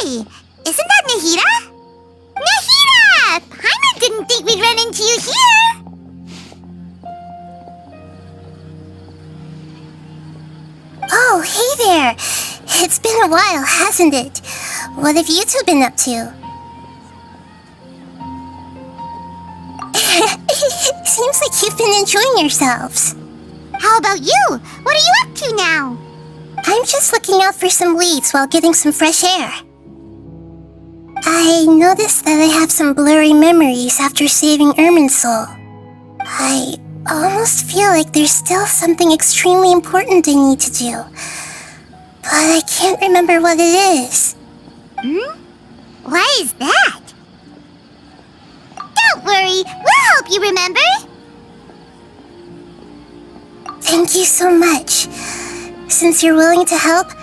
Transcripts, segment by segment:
Hey! Isn't that Nahida? Nahida! Paimon didn't think we'd run into you here! Oh, hey there! It's been a while, hasn't it? What have you two been up to? Seems like you've been enjoying yourselves. How about you? What are you up to now? I'm just looking out for some leads while getting some fresh air. I noticed that I have some blurry memories after saving Ermin's soul. I almost feel like there's still something extremely important I need to do. But I can't remember what it is. Why is that? Don't worry, we'll help you remember. Thank you so much. Since you're willing to help,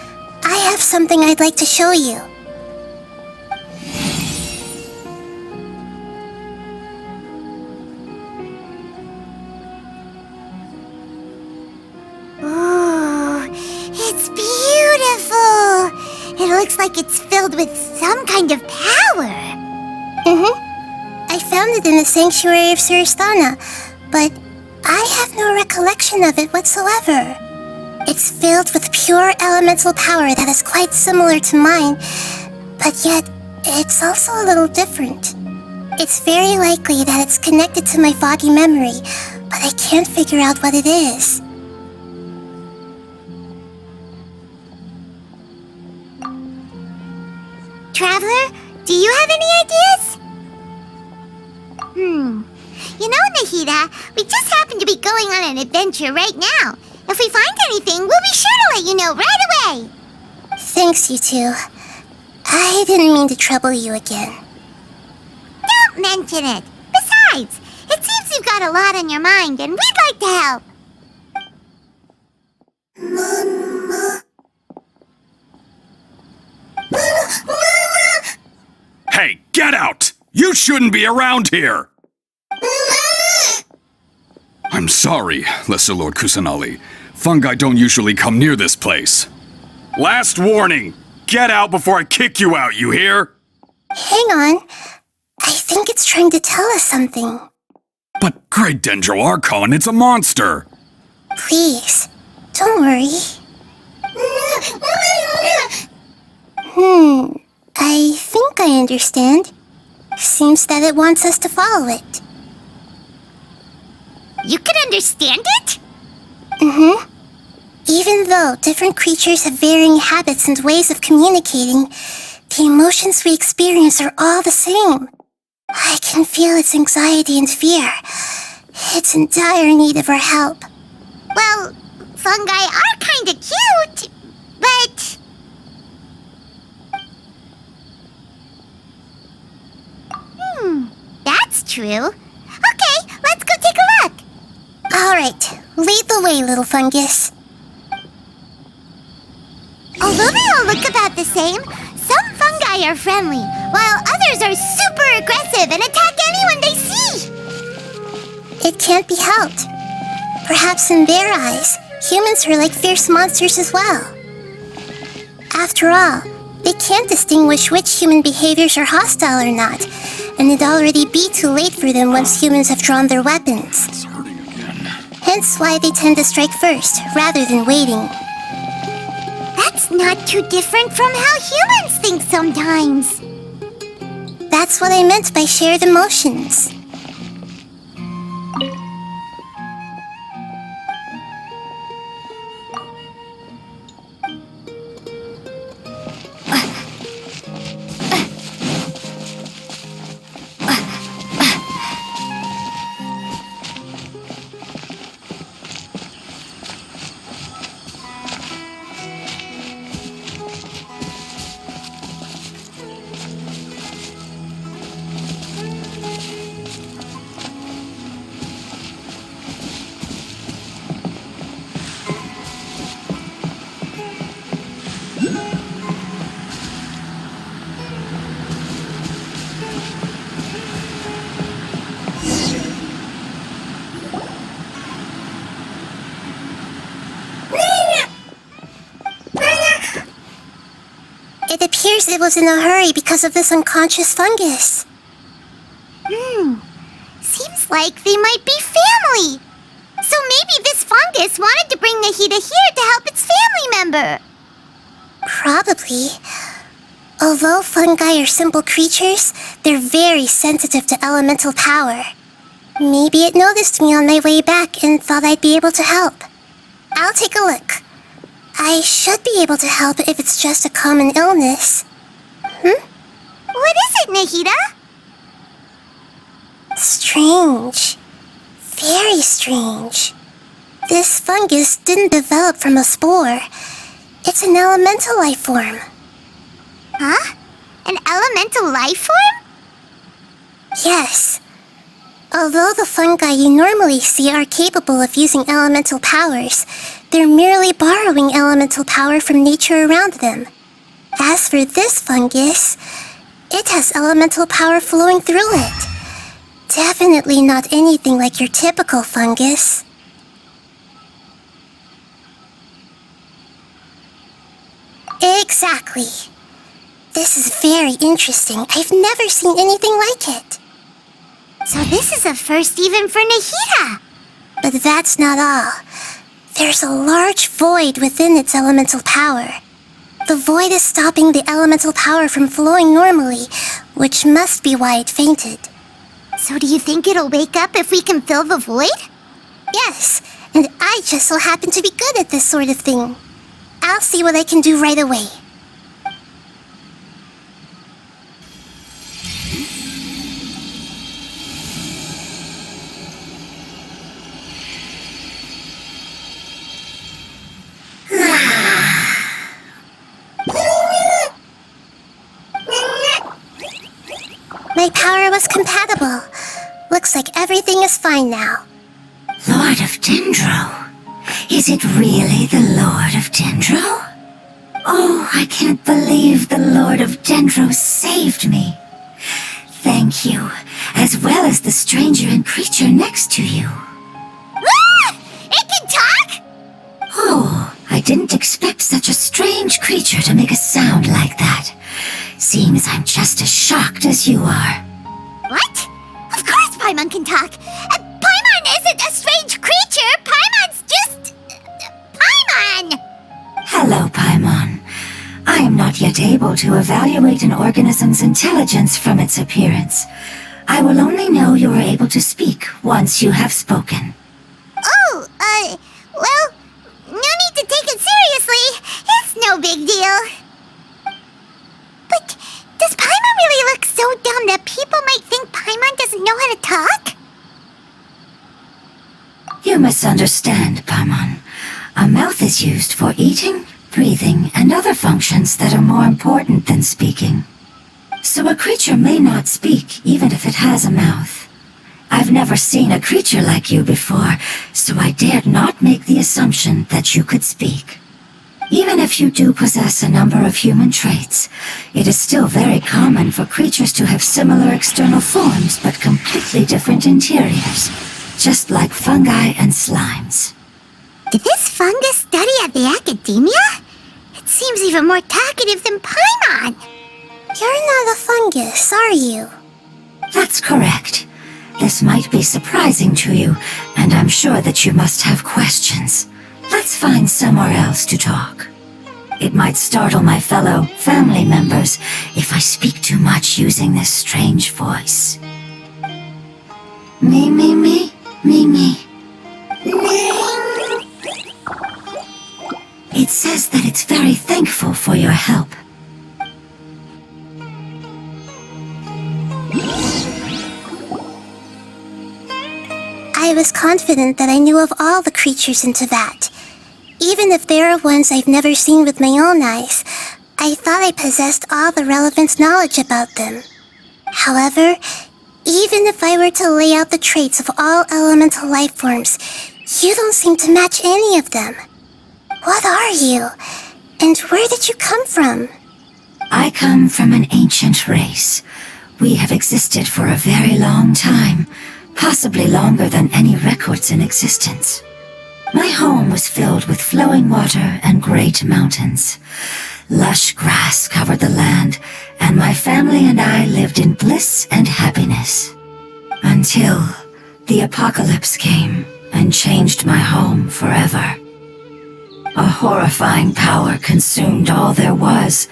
I have something I'd like to show you. Ooh, it's beautiful. It looks like it's filled with some kind of power. I found it in the Sanctuary of Surasthana, but I have no recollection of it whatsoever. It's filled with pure elemental power that is quite similar to mine, but yet it's also a little different. It's very likely that it's connected to my foggy memory, but I can't figure out what it is. Traveler, do you have any ideas? You know, Nahida, we just happen to be going on an adventure right now. If we find anything, we'll be sure to let you know right away. Thanks, you two. I didn't mean to trouble you again. Don't mention it. Besides, it seems you've got a lot on your mind, and we'd like to help. Hey, get out! You shouldn't be around here! I'm sorry, Lesser Lord Kusanali. Fungi don't usually come near this place. Last warning! Get out before I kick you out, you hear? Hang on. I think it's trying to tell us something. But Great Dendro Archon, it's a monster! Please, don't worry. I think I understand. Seems that it wants us to follow it. You can understand it? Even though different creatures have varying habits and ways of communicating, the emotions we experience are all the same. I can feel its anxiety and fear. It's in dire need of our help. Well, fungi are kinda cute, but... that's true. Okay, let's go take a look. Alright, lead the way, little fungus. Although they all look about the same, some fungi are friendly, while others are super aggressive and attack anyone they see. It can't be helped. Perhaps in their eyes, humans are like fierce monsters as well. After all, they can't distinguish which human behaviors are hostile or not, and it'd already be too late for them once humans have drawn their weapons. It's hurting again. Hence why they tend to strike first, rather than waiting. That's not too different from how humans think sometimes. That's what I meant by shared emotions. appears it was in a hurry because of this unconscious fungus. Seems like they might be family. So maybe this fungus wanted to bring Nahida here to help its family member. Probably. Although fungi are simple creatures, they're very sensitive to elemental power. Maybe it noticed me on my way back and thought I'd be able to help. I'll take a look. I should be able to help if it's just a common illness. What is it, Nahida? Strange. Very strange. This fungus didn't develop from a spore. It's an elemental life form. Huh? An elemental life form? Yes. Although the fungi you normally see are capable of using elemental powers, they're merely borrowing elemental power from nature around them. As for this fungus, it has elemental power flowing through it. Definitely not anything like your typical fungus. Exactly. This is very interesting. I've never seen anything like it. So this is a first even for Nahida. But that's not all. There's a large void within its elemental power. The void is stopping the elemental power from flowing normally, which must be why it fainted. So do you think it'll wake up if we can fill the void? Yes, and I just so happen to be good at this sort of thing. I'll see what I can do right away. My power was compatible. Looks like everything is fine now. Lord of Dendro? Is it really the Lord of Dendro? Oh, I can't believe the Lord of Dendro saved me. Thank you, as well as the stranger and creature next to you. Ah! It can talk? Oh, I didn't expect such a strange creature to make a sound like that. Seems I'm just as shocked as you are. What? Of course Paimon can talk. Paimon isn't a strange creature. Paimon's just... Paimon! Hello, Paimon. I am not yet able to evaluate an organism's intelligence from its appearance. I will only know you are able to speak once you have spoken. Oh, well, no need to take it seriously. It's no big deal. But does Paimon really look so dumb that people might think Paimon doesn't know how to talk? You misunderstand, Paimon. A mouth is used for eating, breathing, and other functions that are more important than speaking. So a creature may not speak even if it has a mouth. I've never seen a creature like you before, so I dared not make the assumption that you could speak. Even if you do possess a number of human traits, it is still very common for creatures to have similar external forms but completely different interiors, just like fungi and slimes. Did this fungus study at the academia? It seems even more talkative than Paimon. You're not a fungus, are you? That's correct. This might be surprising to you, and I'm sure that you must have questions. Let's find somewhere else to talk. It might startle my fellow family members if I speak too much using this strange voice. Me, me, me, me, me. It says that it's very thankful for your help. I was confident that I knew of all the creatures in Teyvat. Even if there are ones I've never seen with my own eyes, I thought I possessed all the relevant knowledge about them. However, even if I were to lay out the traits of all elemental life forms, you don't seem to match any of them. What are you? And where did you come from? I come from an ancient race. We have existed for a very long time, possibly longer than any records in existence. My home was filled with flowing water and great mountains. Lush grass covered the land, and my family and I lived in bliss and happiness. Until the apocalypse came and changed my home forever. A horrifying power consumed all there was.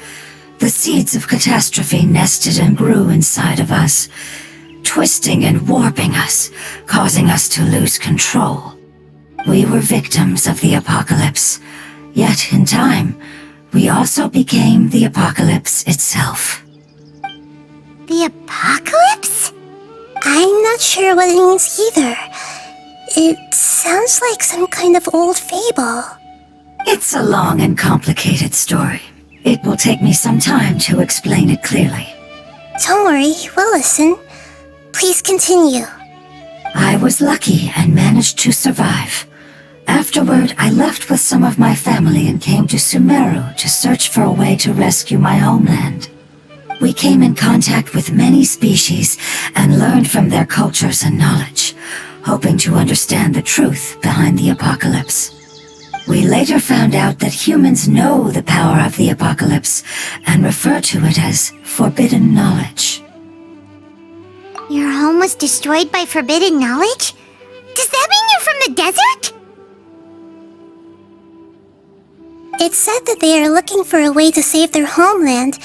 The seeds of catastrophe nested and grew inside of us, twisting and warping us, causing us to lose control. We were victims of the apocalypse, yet in time, we also became the apocalypse itself. The apocalypse? I'm not sure what it means either. It sounds like some kind of old fable. It's a long and complicated story. It will take me some time to explain it clearly. Don't worry, we'll listen. Please continue. I was lucky and managed to survive. Afterward, I left with some of my family and came to Sumeru to search for a way to rescue my homeland. We came in contact with many species and learned from their cultures and knowledge, hoping to understand the truth behind the apocalypse. We later found out that humans know the power of the apocalypse and refer to it as forbidden knowledge. Your home was destroyed by forbidden knowledge? Does that mean you're from the desert? It's said that they are looking for a way to save their homeland,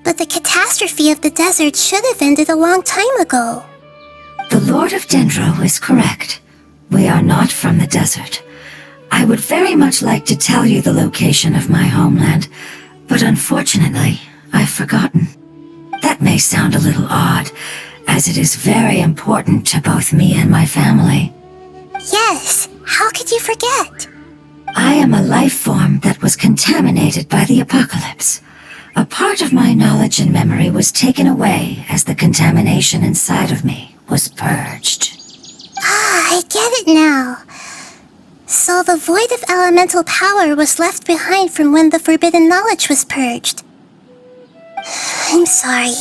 but the catastrophe of the desert should have ended a long time ago. The Lord of Dendro is correct. We are not from the desert. I would very much like to tell you the location of my homeland, but unfortunately, I've forgotten. That may sound a little odd, as it is very important to both me and my family. Yes, how could you forget? I am a life form that was contaminated by the apocalypse. A part of my knowledge and memory was taken away as the contamination inside of me was purged. Ah, I get it now. So the void of elemental power was left behind from when the forbidden knowledge was purged. I'm sorry.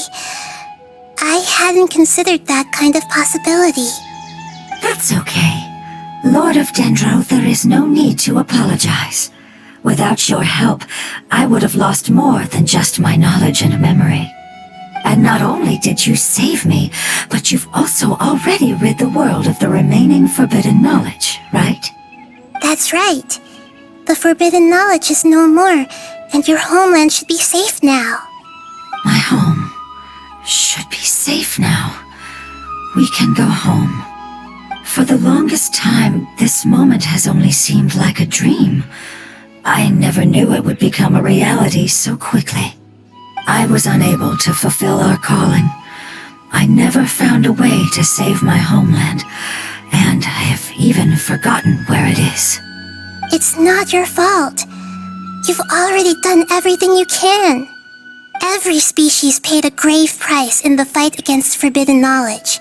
I hadn't considered that kind of possibility. That's okay. Lord of Dendro, there is no need to apologize. Without your help, I would have lost more than just my knowledge and memory. And not only did you save me, but you've also already rid the world of the remaining forbidden knowledge, right? That's right. The forbidden knowledge is no more, and your homeland should be safe now. My home should be safe now. We can go home. For the longest time, this moment has only seemed like a dream. I never knew it would become a reality so quickly. I was unable to fulfill our calling. I never found a way to save my homeland, and I have even forgotten where it is. It's not your fault. You've already done everything you can. Every species paid a grave price in the fight against forbidden knowledge.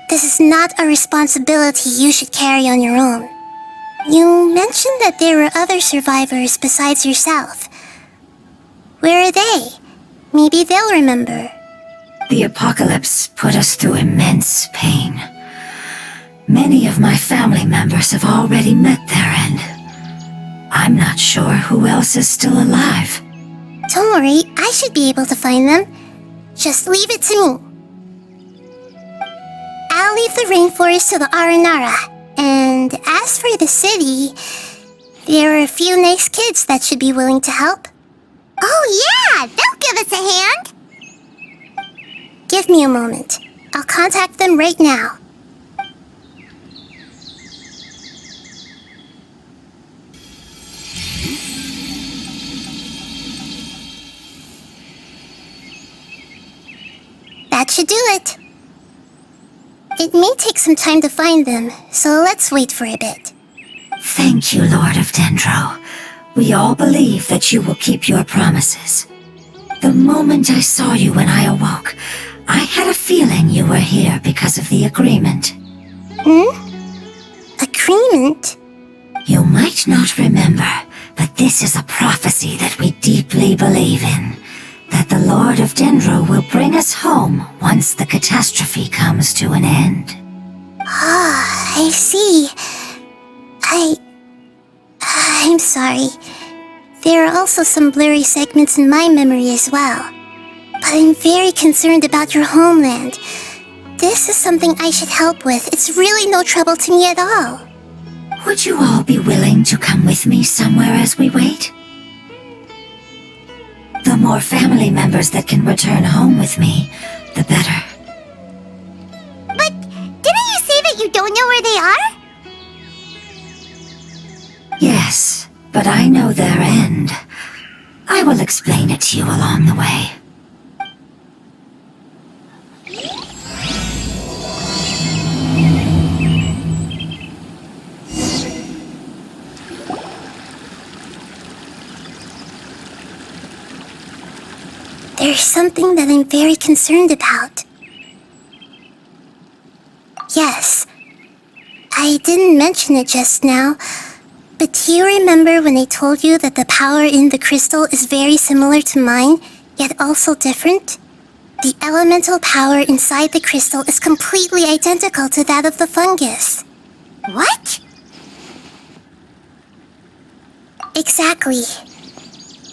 This is not a responsibility you should carry on your own. You mentioned that there were other survivors besides yourself. Where are they? Maybe they'll remember. The apocalypse put us through immense pain. Many of my family members have already met their end. I'm not sure who else is still alive. Don't worry, I should be able to find them. Just leave it to me. I'll leave the rainforest to the Aranara. And as for the city, there are a few nice kids that should be willing to help. Oh yeah, they'll give us a hand. Give me a moment. I'll contact them right now. That should do it. It may take some time to find them, so let's wait for a bit. Thank you, Lord of Dendro. We all believe that you will keep your promises. The moment I saw you when I awoke, I had a feeling you were here because of the agreement. Agreement? You might not remember, but this is a prophecy that we deeply believe in. That the Lord of Dendro will bring us home once the catastrophe comes to an end. Ah, I see. I'm sorry. There are also some blurry segments in my memory as well. But I'm very concerned about your homeland. This is something I should help with. It's really no trouble to me at all. Would you all be willing to come with me somewhere as we wait? The more family members that can return home with me, the better. But didn't you say that you don't know where they are? Yes, but I know their end. I will explain it to you along the way. There's something that I'm very concerned about. Yes, I didn't mention it just now, but do you remember when I told you that the power in the crystal is very similar to mine, yet also different? The elemental power inside the crystal is completely identical to that of the fungus. What? Exactly.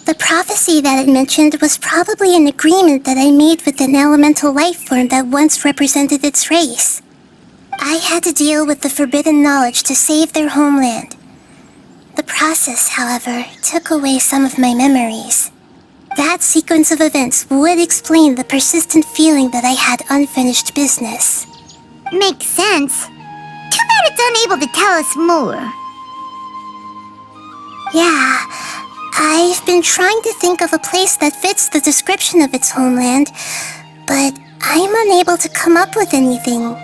The prophecy that it mentioned was probably an agreement that I made with an elemental life form that once represented its race. I had to deal with the forbidden knowledge to save their homeland. The process, however, took away some of my memories. That sequence of events would explain the persistent feeling that I had unfinished business. Makes sense. Too bad it's unable to tell us more. Yeah, I've been trying to think of a place that fits the description of its homeland, but I'm unable to come up with anything.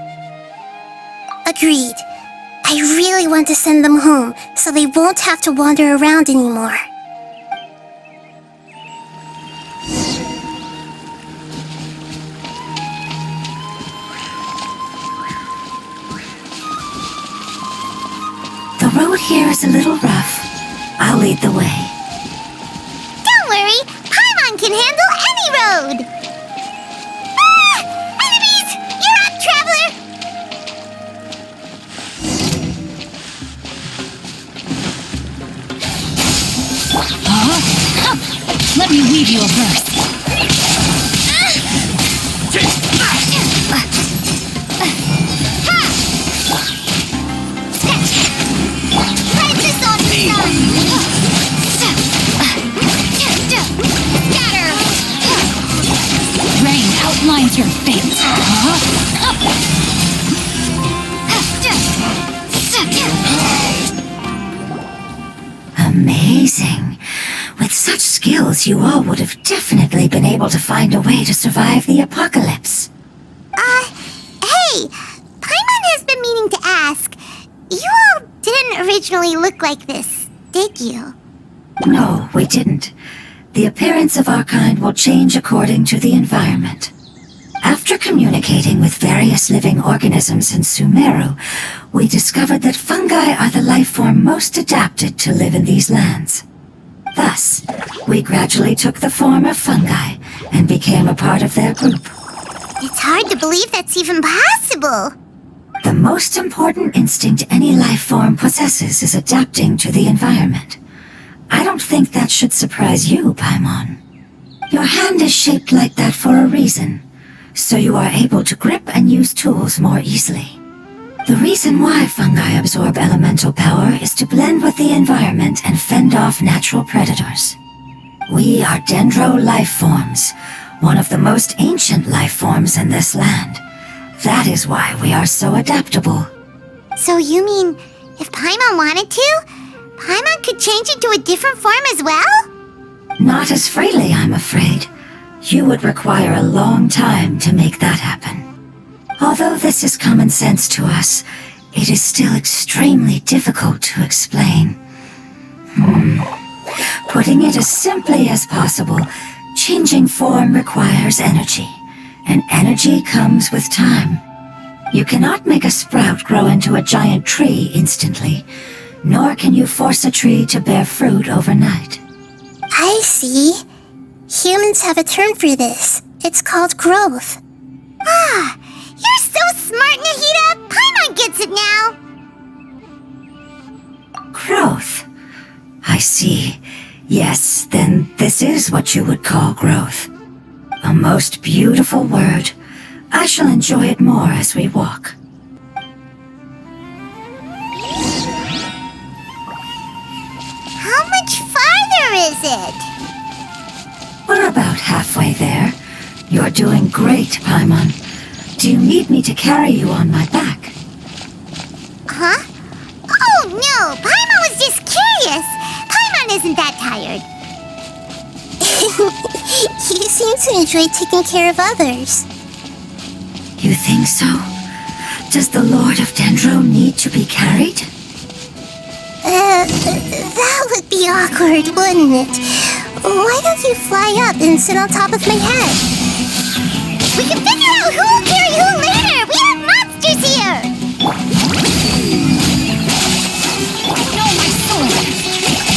Agreed. I really want to send them home, so they won't have to wander around anymore. The road here is a little rough. I'll lead the way. Don't worry, Paimon can handle any road! Ah! Enemies! You're up, traveler! Let me weave you a verse. Princess on the sun! Scatter! Rain outlines your fate. Amazing. With such skills, you all would have definitely been able to find a way to survive the apocalypse. Hey! Paimon has been meaning to ask. You all didn't originally look like this, did you? No, we didn't. The appearance of our kind will change according to the environment. After communicating with various living organisms in Sumeru, we discovered that fungi are the life form most adapted to live in these lands. Thus, we gradually took the form of fungi and became a part of their group. It's hard to believe that's even possible. The most important instinct any life form possesses is adapting to the environment. I don't think that should surprise you, Paimon. Your hand is shaped like that for a reason, so you are able to grip and use tools more easily. The reason why fungi absorb elemental power is to blend with the environment and fend off natural predators. We are dendro life forms, one of the most ancient life forms in this land. That is why we are so adaptable. So you mean, if Paimon wanted to, Paimon could change into a different form as well? Not as freely, I'm afraid. You would require a long time to make that happen. Although this is common sense to us, it is still extremely difficult to explain. Putting it as simply as possible, changing form requires energy, and energy comes with time. You cannot make a sprout grow into a giant tree instantly, nor can you force a tree to bear fruit overnight. I see. Humans have a term for this. It's called growth. Ah, you're so smart, Nahida! Paimon gets it now! Growth. I see. Yes, then this is what you would call growth. A most beautiful word. I shall enjoy it more as we walk. How much farther is it? We're about halfway there. You're doing great, Paimon. Do you need me to carry you on my back? Huh? Oh, no! Paimon was just curious! Paimon isn't that tired. You seem to enjoy taking care of others. You think so? Does the Lord of Dendro need to be carried? That would be awkward, wouldn't it? Why don't you fly up and sit on top of my head? We can figure out who'll carry who later! We have monsters here! Know my sword.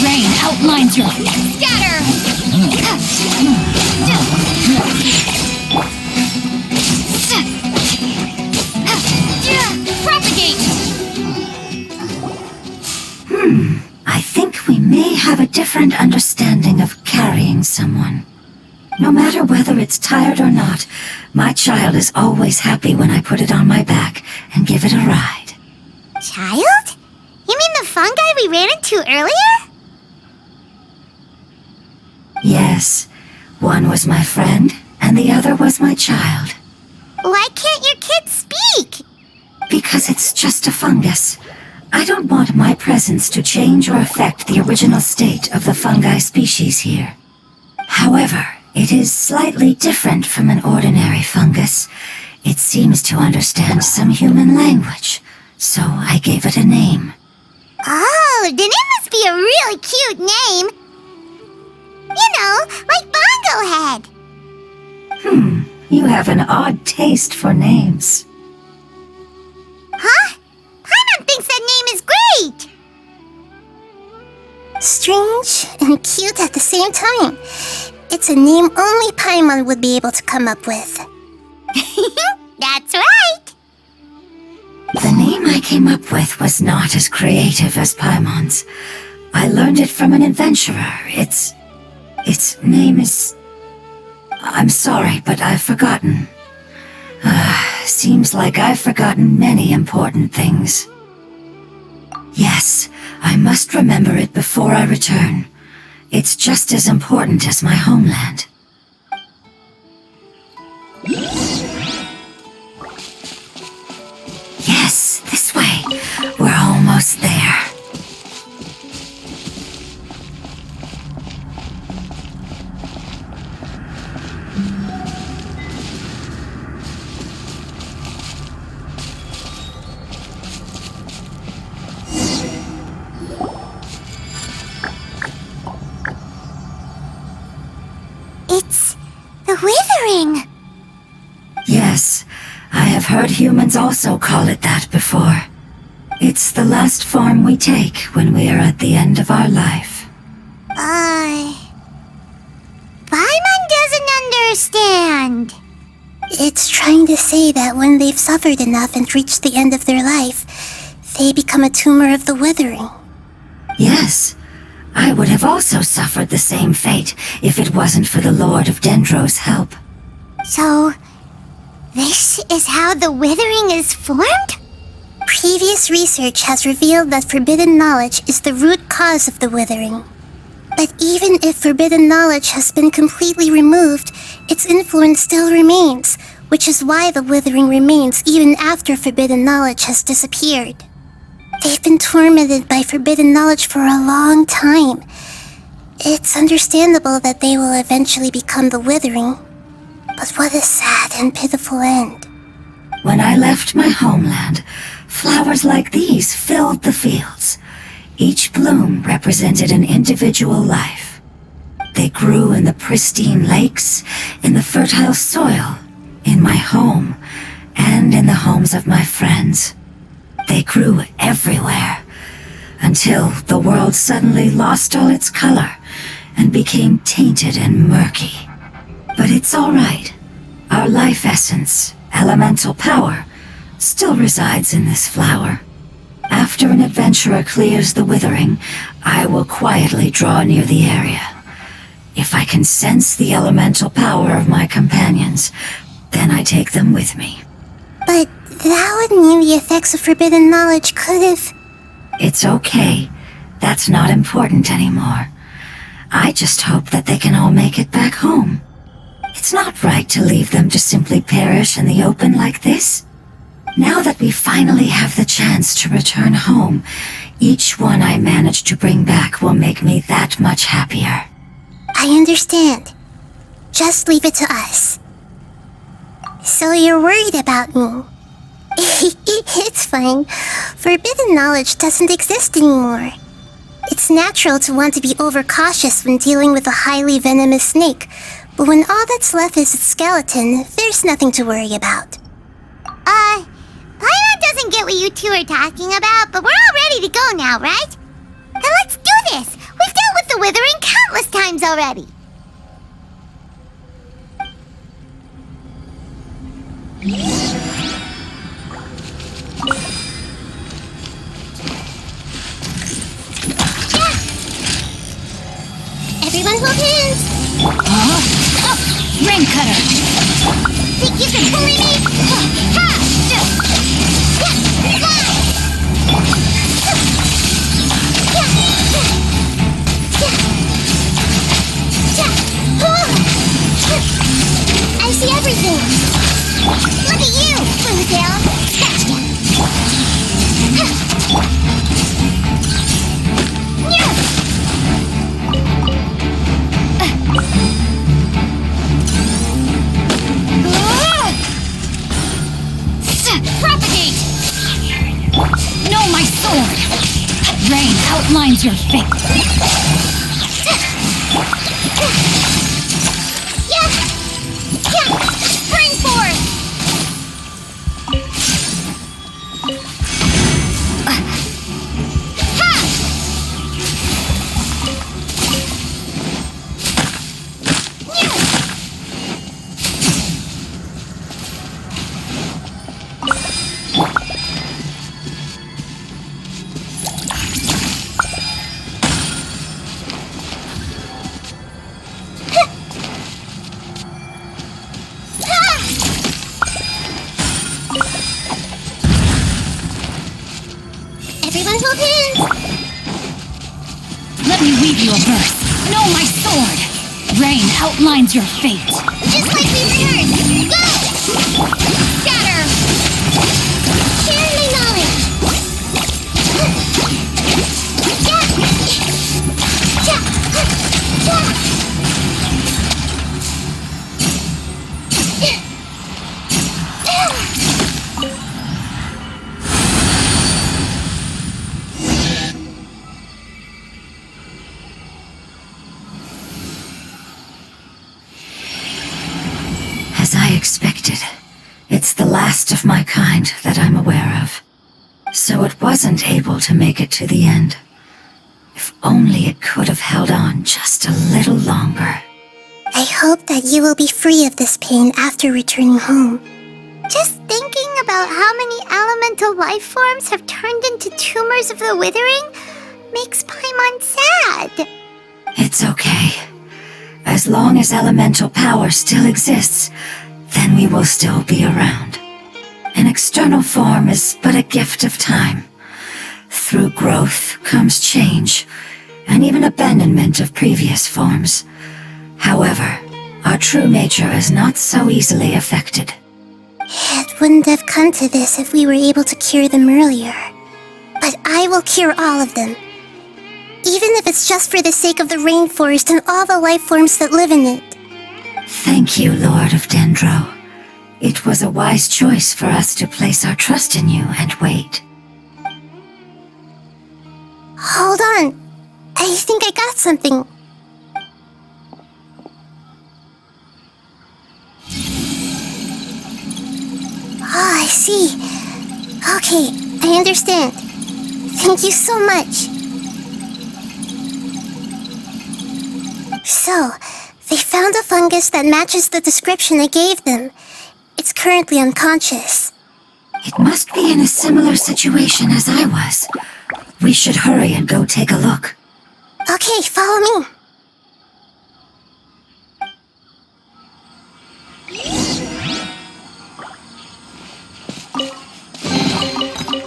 Rain outlines your scatter. Propagate. I think we may have a different understanding of carrying someone. No matter whether it's tired or not, my child is always happy when I put it on my back and give it a ride. Child? You mean the fungi we ran into earlier? Yes, one was my friend, and the other was my child. Why can't your kid speak? Because it's just a fungus. I don't want my presence to change or affect the original state of the fungi species here. However, it is slightly different from an ordinary fungus. It seems to understand some human language, so I gave it a name. Oh, then it must be a really cute name. You know, like Bongo Head. You have an odd taste for names. Huh? Paimon thinks that name is great. Strange and cute at the same time. It's a name only Paimon would be able to come up with. That's right. The name I came up with was not as creative as Paimon's. I learned it from an adventurer. Its name is... I'm sorry, but I've forgotten. Seems like I've forgotten many important things. Yes, I must remember it before I return. It's just as important as my homeland. Yes, this way. We're almost there. It's the withering. Yes, I have heard humans also call it that before. It's the last form we take when we are at the end of our life. Paimon doesn't understand. It's trying to say that when they've suffered enough and reached the end of their life, they become a tumor of the withering. Yes, I would have also suffered the same fate if it wasn't for the Lord of Dendro's help. So, this is how the withering is formed? Previous research has revealed that forbidden knowledge is the root cause of the withering. But even if forbidden knowledge has been completely removed, its influence still remains, which is why the withering remains even after forbidden knowledge has disappeared. They've been tormented by forbidden knowledge for a long time. It's understandable that they will eventually become the withering. But what a sad and pitiful end. When I left my homeland, flowers like these filled the fields. Each bloom represented an individual life. They grew in the pristine lakes, in the fertile soil, in my home, and in the homes of my friends. They grew everywhere, until the world suddenly lost all its color and became tainted and murky. But it's all right. Our life essence, elemental power, still resides in this flower. After an adventurer clears the withering, I will quietly draw near the area. If I can sense the elemental power of my companions, then I take them with me. But that would mean the effects of forbidden knowledge could have... It's okay. That's not important anymore. I just hope that they can all make it back home. It's not right to leave them to simply perish in the open like this. Now that we finally have the chance to return home, each one I manage to bring back will make me that much happier. I understand. Just leave it to us. So you're worried about me? It's fine. Forbidden knowledge doesn't exist anymore. It's natural to want to be overcautious when dealing with a highly venomous snake, but when all that's left is its skeleton, there's nothing to worry about. Paimon doesn't get what you two are talking about, but we're all ready to go now, right? And let's do this! We've dealt with the withering countless times already! Everyone hold hands! Rain cutter! Think you can bully me? Ha! I see everything! Look at you! Blue tail! Gotcha! Propagate! Know my sword! Rain outlines your fate! Spring forth! Everyone hold hands! Let me weave you a verse. Know my sword! Rain outlines your fate! Just like we rehearsed! Go! Scatter! Share my knowledge! As I expected, it's the last of my kind that I'm aware of. So it wasn't able to make it to the end. If only it could have held on just a little longer. I hope that you will be free of this pain after returning home. Just thinking about how many elemental life forms have turned into tumors of the withering makes Paimon sad. It's okay. As long as elemental power still exists, then we will still be around. An external form is but a gift of time. Through growth comes change, and even abandonment of previous forms. However, our true nature is not so easily affected. It wouldn't have come to this if we were able to cure them earlier. But I will cure all of them. Even if it's just for the sake of the rainforest and all the life forms that live in it. Thank you, Lord of Dendro. It was a wise choice for us to place our trust in you and wait. Hold on. I think I got something. Oh, I see. Okay, I understand. Thank you so much. So, they found a fungus that matches the description I gave them. It's currently unconscious. It must be in a similar situation as I was. We should hurry and go take a look. Okay, follow me.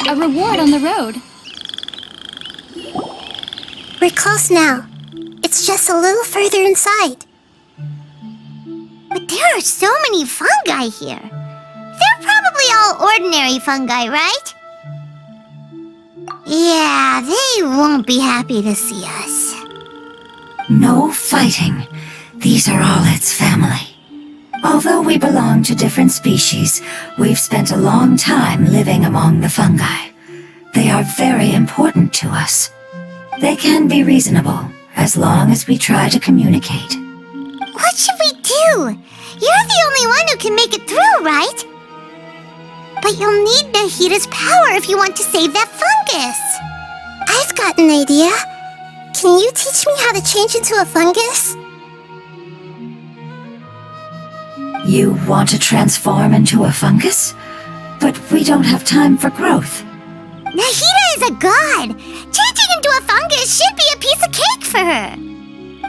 A reward on the road. We're close now. It's just a little further inside. But there are so many fungi here. They're probably all ordinary fungi, right? Yeah, they won't be happy to see us. No fighting. These are all its family. Although we belong to different species, we've spent a long time living among the fungi. They are very important to us. They can be reasonable, as long as we try to communicate. What should we do? You're the only one who can make it through, right? But you'll need Nahida's power if you want to save that fungus. I've got an idea. Can you teach me how to change into a fungus? You want to transform into a fungus? But we don't have time for growth. Nahida is a god. Changing into a fungus should be a piece of cake for her.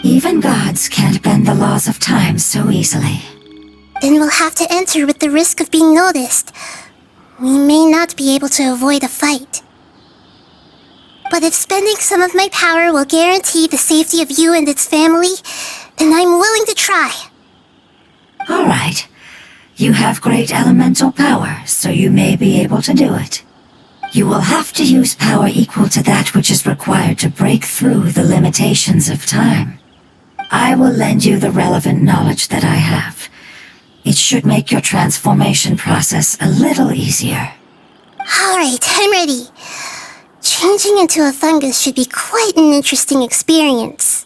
Even gods can't bend the laws of time so easily. Then we'll have to enter with the risk of being noticed. We may not be able to avoid a fight. But if spending some of my power will guarantee the safety of you and its family, then I'm willing to try. All right. You have great elemental power, so you may be able to do it. You will have to use power equal to that which is required to break through the limitations of time. I will lend you the relevant knowledge that I have. It should make your transformation process a little easier. All right, I'm ready. Changing into a fungus should be quite an interesting experience.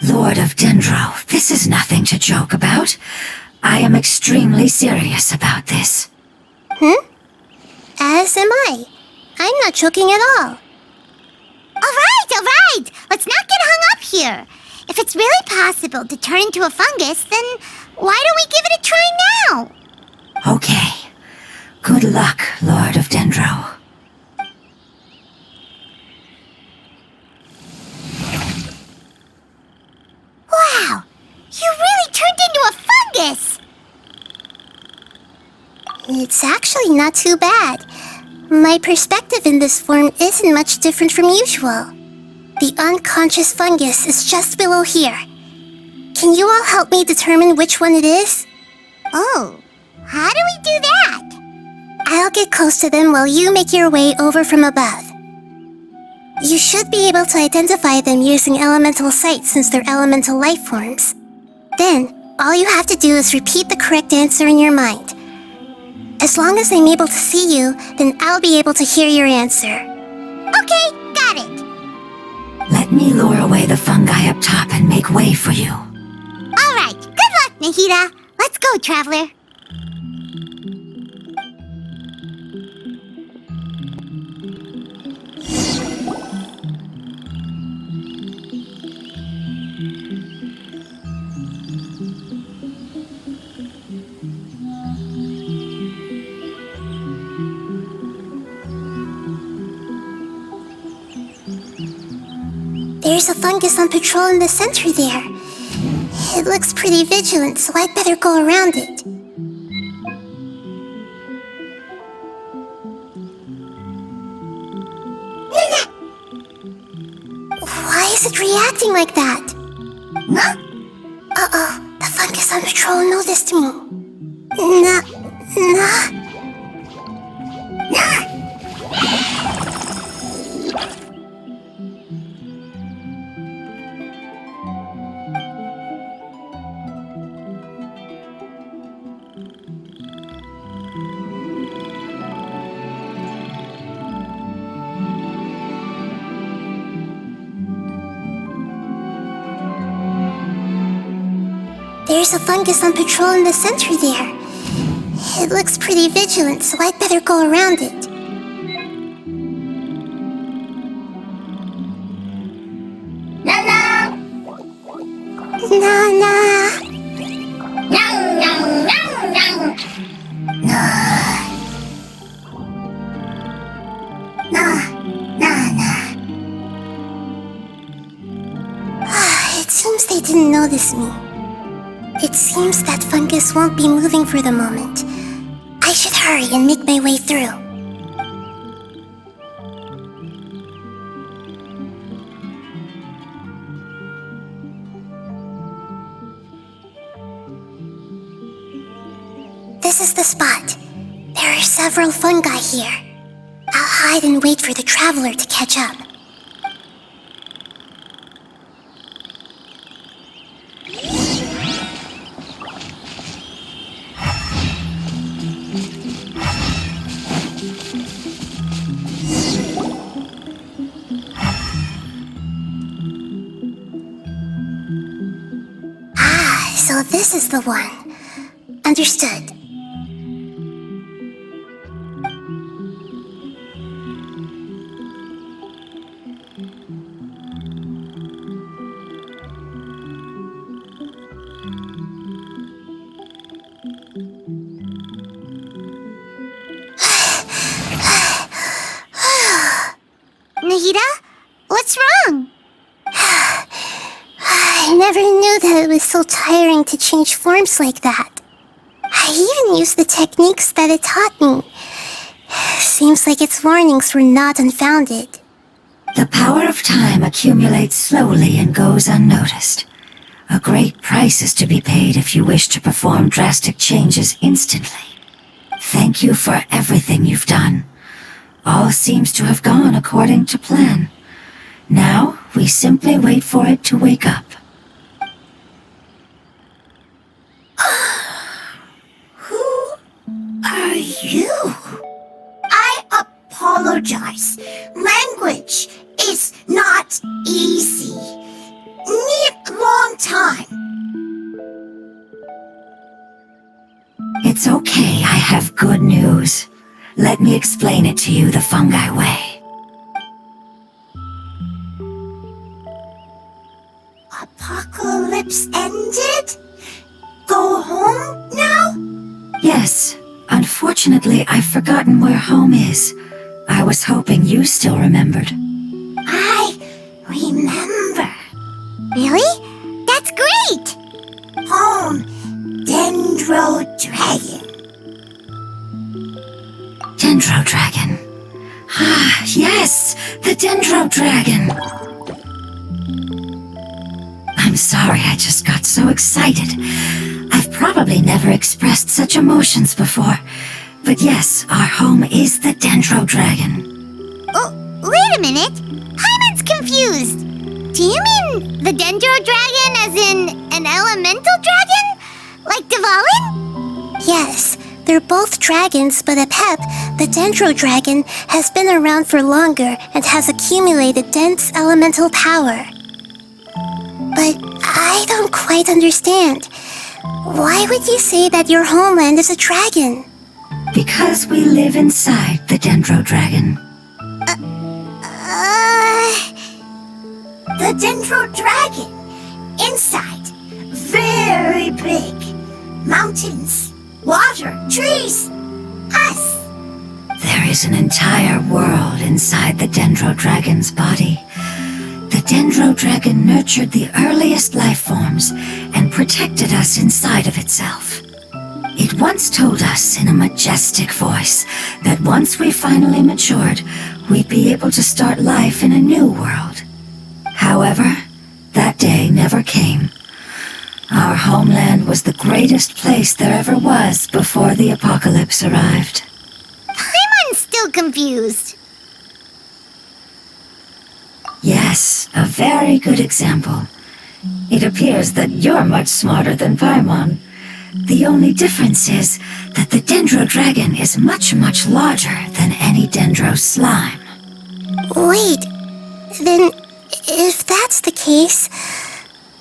Lord of Dendro, this is nothing to joke about. I am extremely serious about this. As am I. I'm not joking at all. All right. Let's not get hung up here. If it's really possible to turn into a fungus, then why don't we give it a try now? Okay. Good luck, Lord of Dendro. Wow, you really turned into a fungus! It's actually not too bad. My perspective in this form isn't much different from usual. The unconscious fungus is just below here. Can you all help me determine which one it is? Oh, how do we do that? I'll get close to them while you make your way over from above. You should be able to identify them using elemental sight since they're elemental life forms. Then, all you have to do is repeat the correct answer in your mind. As long as I'm able to see you, then I'll be able to hear your answer. Okay, got it. Let me lure away the fungi up top and make way for you. All right, good luck, Nahida. Let's go, Traveler. There's a fungus on patrol in the center there. It looks pretty vigilant, so I'd better go around it. Why is it reacting like that? Uh-oh, the fungus on patrol noticed me. There's a fungus on patrol in the center there. It looks pretty vigilant, so I'd better go around it. It seems they didn't notice me. It seems that fungus won't be moving for the moment. I should hurry and make my way through. This is the spot. There are several fungi here. I'll hide and wait for the traveler to catch up. So this is the one. Understood. Nahida? What's wrong? I never knew that it was so tiring to change forms like that. I even used the techniques that it taught me. Seems like its warnings were not unfounded. The power of time accumulates slowly and goes unnoticed. A great price is to be paid if you wish to perform drastic changes instantly. Thank you for everything you've done. All seems to have gone according to plan. Now, we simply wait for it to wake up. Who are you? I apologize. Language is not easy. Need long time. It's okay, I have good news. Let me explain it to you the fungi way. Apocalypse ended? Go home now? Yes, unfortunately I've forgotten where home is. I was hoping you still remembered. I remember. Really? That's great! Home, Dendro Dragon. Dendro Dragon. Ah, yes, the Dendro Dragon. I'm sorry, I just got so excited. I've probably never expressed such emotions before. But yes, our home is the Dendro Dragon. Oh, wait a minute. Hyman's confused. Do you mean the Dendro Dragon as in an elemental dragon? Like Dvalin? Yes, they're both dragons, but Apep, the Dendro Dragon, has been around for longer and has accumulated dense elemental power. But I don't quite understand. Why would you say that your homeland is a dragon? Because we live inside the Dendro Dragon. The Dendro Dragon. Inside. Very big. Mountains, water, trees. Us. There is an entire world inside the Dendro Dragon's body. The Dendro Dragon nurtured the earliest life forms and protected us inside of itself. It once told us in a majestic voice that once we finally matured, we'd be able to start life in a new world. However, that day never came. Our homeland was the greatest place there ever was before the apocalypse arrived. Hyman's still confused. Yes, a very good example. It appears that you're much smarter than Paimon. The only difference is that the Dendro Dragon is much, much larger than any Dendro slime. Wait, then if that's the case,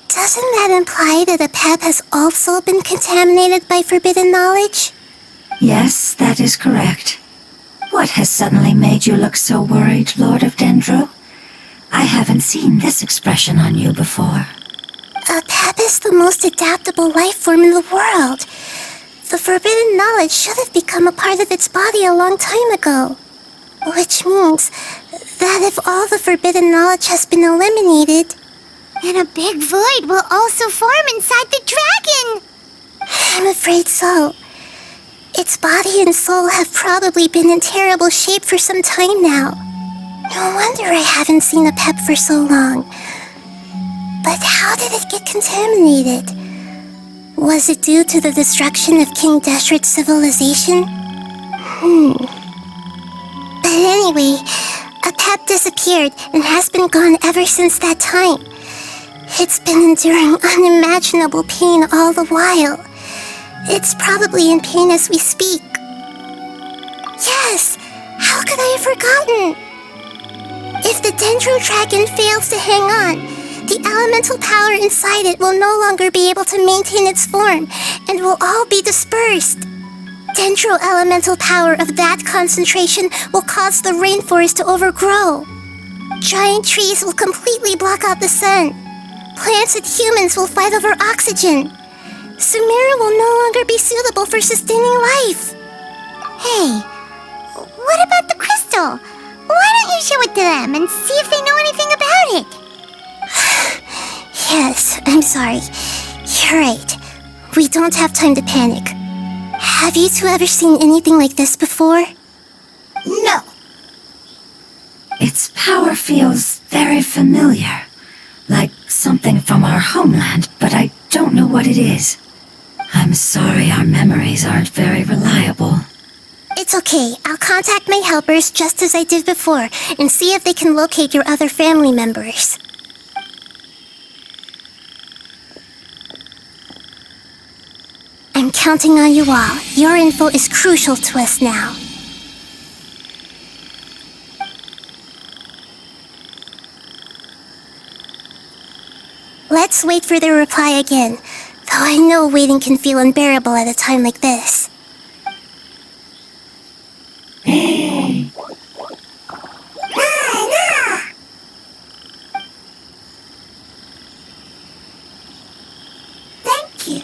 doesn't that imply that Apep has also been contaminated by forbidden knowledge? Yes, that is correct. What has suddenly made you look so worried, Lord of Dendro? I haven't seen this expression on you before. Apep is the most adaptable life form in the world. The forbidden knowledge should have become a part of its body a long time ago. Which means that if all the forbidden knowledge has been eliminated, And a big void will also form inside the dragon! I'm afraid so. Its body and soul have probably been in terrible shape for some time now. No wonder I haven't seen a pep for so long. But how did it get contaminated? Was it due to the destruction of King Deshret's civilization? But anyway, a pep disappeared and has been gone ever since that time. It's been enduring unimaginable pain all the while. It's probably in pain as we speak. Yes! How could I have forgotten? If the Dendro Dragon fails to hang on, the elemental power inside it will no longer be able to maintain its form and will all be dispersed. Dendro elemental power of that concentration will cause the rainforest to overgrow. Giant trees will completely block out the sun. Plants and humans will fight over oxygen. Sumeru will no longer be suitable for sustaining life. Hey, what about the crystal? Why don't you show it to them and see if they know anything about it? Yes, I'm sorry. You're right. We don't have time to panic. Have you two ever seen anything like this before? No. Its power feels very familiar. Like something from our homeland, but I don't know what it is. I'm sorry our memories aren't very reliable. It's okay. I'll contact my helpers just as I did before and see if they can locate your other family members. I'm counting on you all. Your info is crucial to us now. Let's wait for their reply again, though I know waiting can feel unbearable at a time like this. Thank you.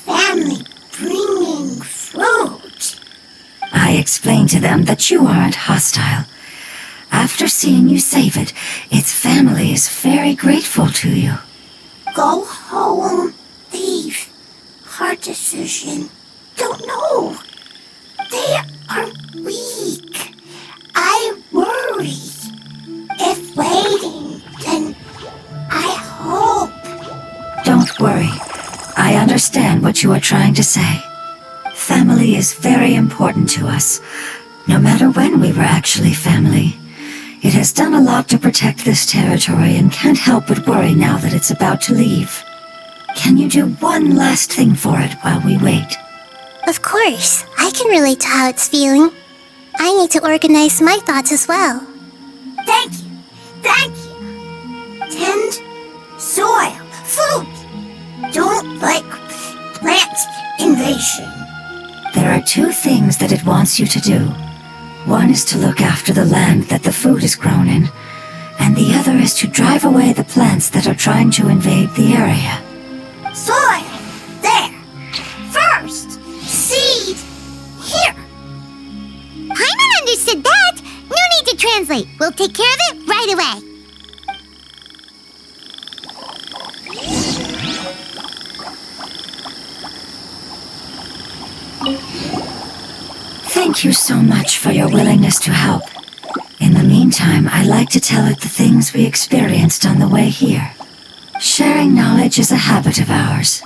Family bringing fruit. I explained to them that you aren't hostile. After seeing you save it, its family is very grateful to you. Go home. Leave. Hard decision. Don't know. They are weak. I worry. If waiting, then I hope. Don't worry. I understand what you are trying to say. Family is very important to us, no matter when we were actually family. It has done a lot to protect this territory and can't help but worry now that it's about to leave. Can you do one last thing for it while we wait? Of course, I can relate to how it's feeling. I need to organize my thoughts as well. Thank you. Thank you. Tend soil. Food. Don't like plant invasion. There are two things that it wants you to do. One is to look after the land that the food is grown in, and the other is to drive away the plants that are trying to invade the area. Soil. There. First. Seed. Here. Paimon understood that! No need to translate. We'll take care of it right away. Thank you so much for your willingness to help. In the meantime, I'd like to tell it the things we experienced on the way here. Sharing knowledge is a habit of ours.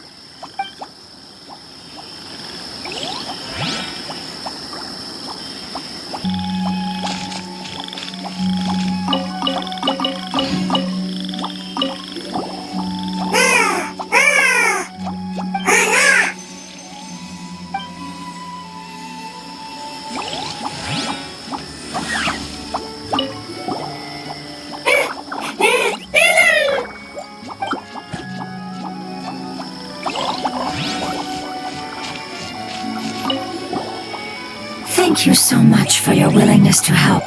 Thank you so much for your willingness to help.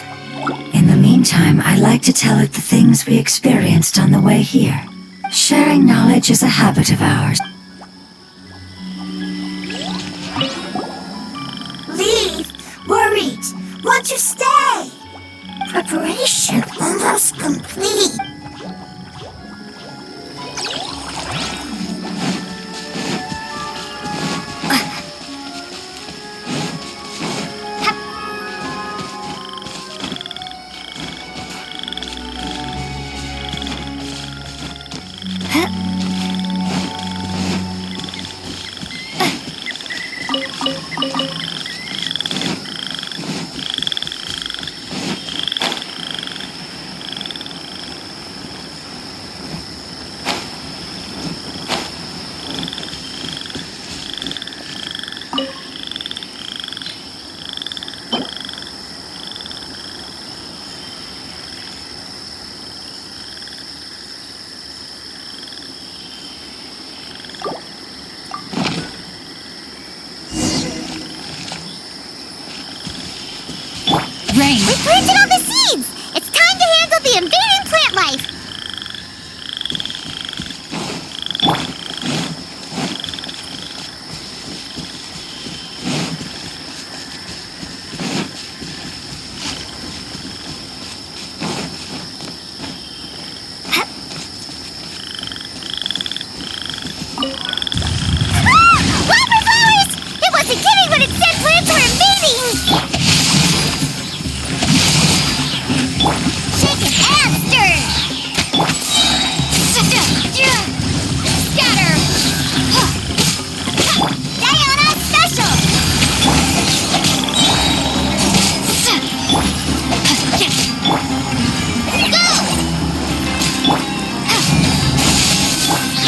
In the meantime, I'd like to tell it the things we experienced on the way here. Sharing knowledge is a habit of ours. Leave. Worried. Want to stay. Preparation almost complete. Rain. We planted all the seeds! It's time to handle the invading plant life! Wildflowers! It wasn't kidding when it said plants were invading! Shake it and stir! Scatter! Diana special! Go!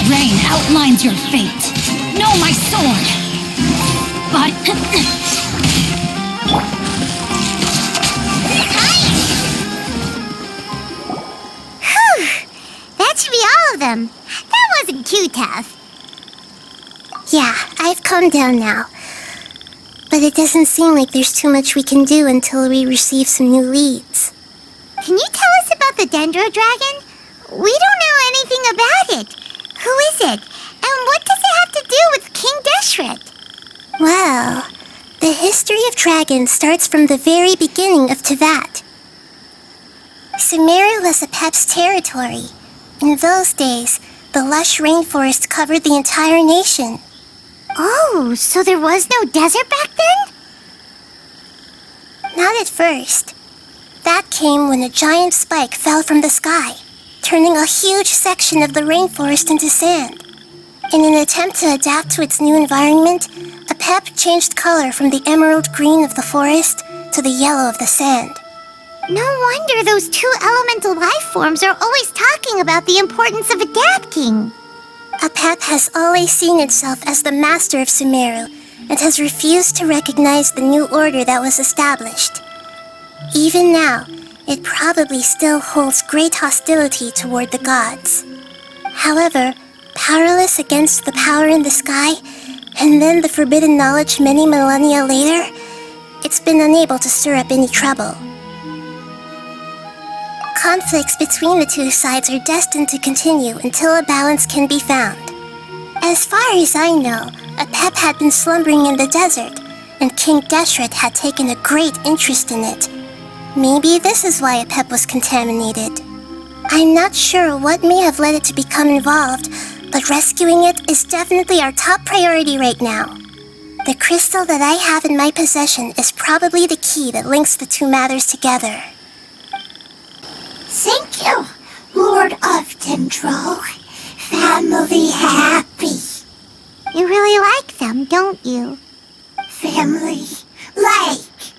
Rain outlines your fate. Know my sword. But Whew! That should be all of them. That wasn't too tough. Yeah, I've calmed down now. But it doesn't seem like there's too much we can do until we receive some new leads. Can you tell us about the Dendro Dragon? We don't know anything about it. Who is it? And what does it have to do with King Deshret? Well, the history of dragons starts from the very beginning of Tevat. Sumeru was Apep's territory. In those days, the lush rainforest covered the entire nation. Oh, so there was no desert back then? Not at first. That came when a giant spike fell from the sky, turning a huge section of the rainforest into sand. In an attempt to adapt to its new environment, Apep changed color from the emerald green of the forest to the yellow of the sand. No wonder those two elemental life forms are always talking about the importance of adapting. Apep has always seen itself as the master of Sumeru and has refused to recognize the new order that was established. Even now, it probably still holds great hostility toward the gods. However, powerless against the power in the sky, and then the forbidden knowledge many millennia later, it's been unable to stir up any trouble. Conflicts between the two sides are destined to continue until a balance can be found. As far as I know, Apep had been slumbering in the desert, and King Deshret had taken a great interest in it. Maybe this is why Apep was contaminated. I'm not sure what may have led it to become involved, but rescuing it is definitely our top priority right now. The crystal that I have in my possession is probably the key that links the two matters together. Thank you, Lord of Dendro. Family happy. You really like them, don't you? Family like.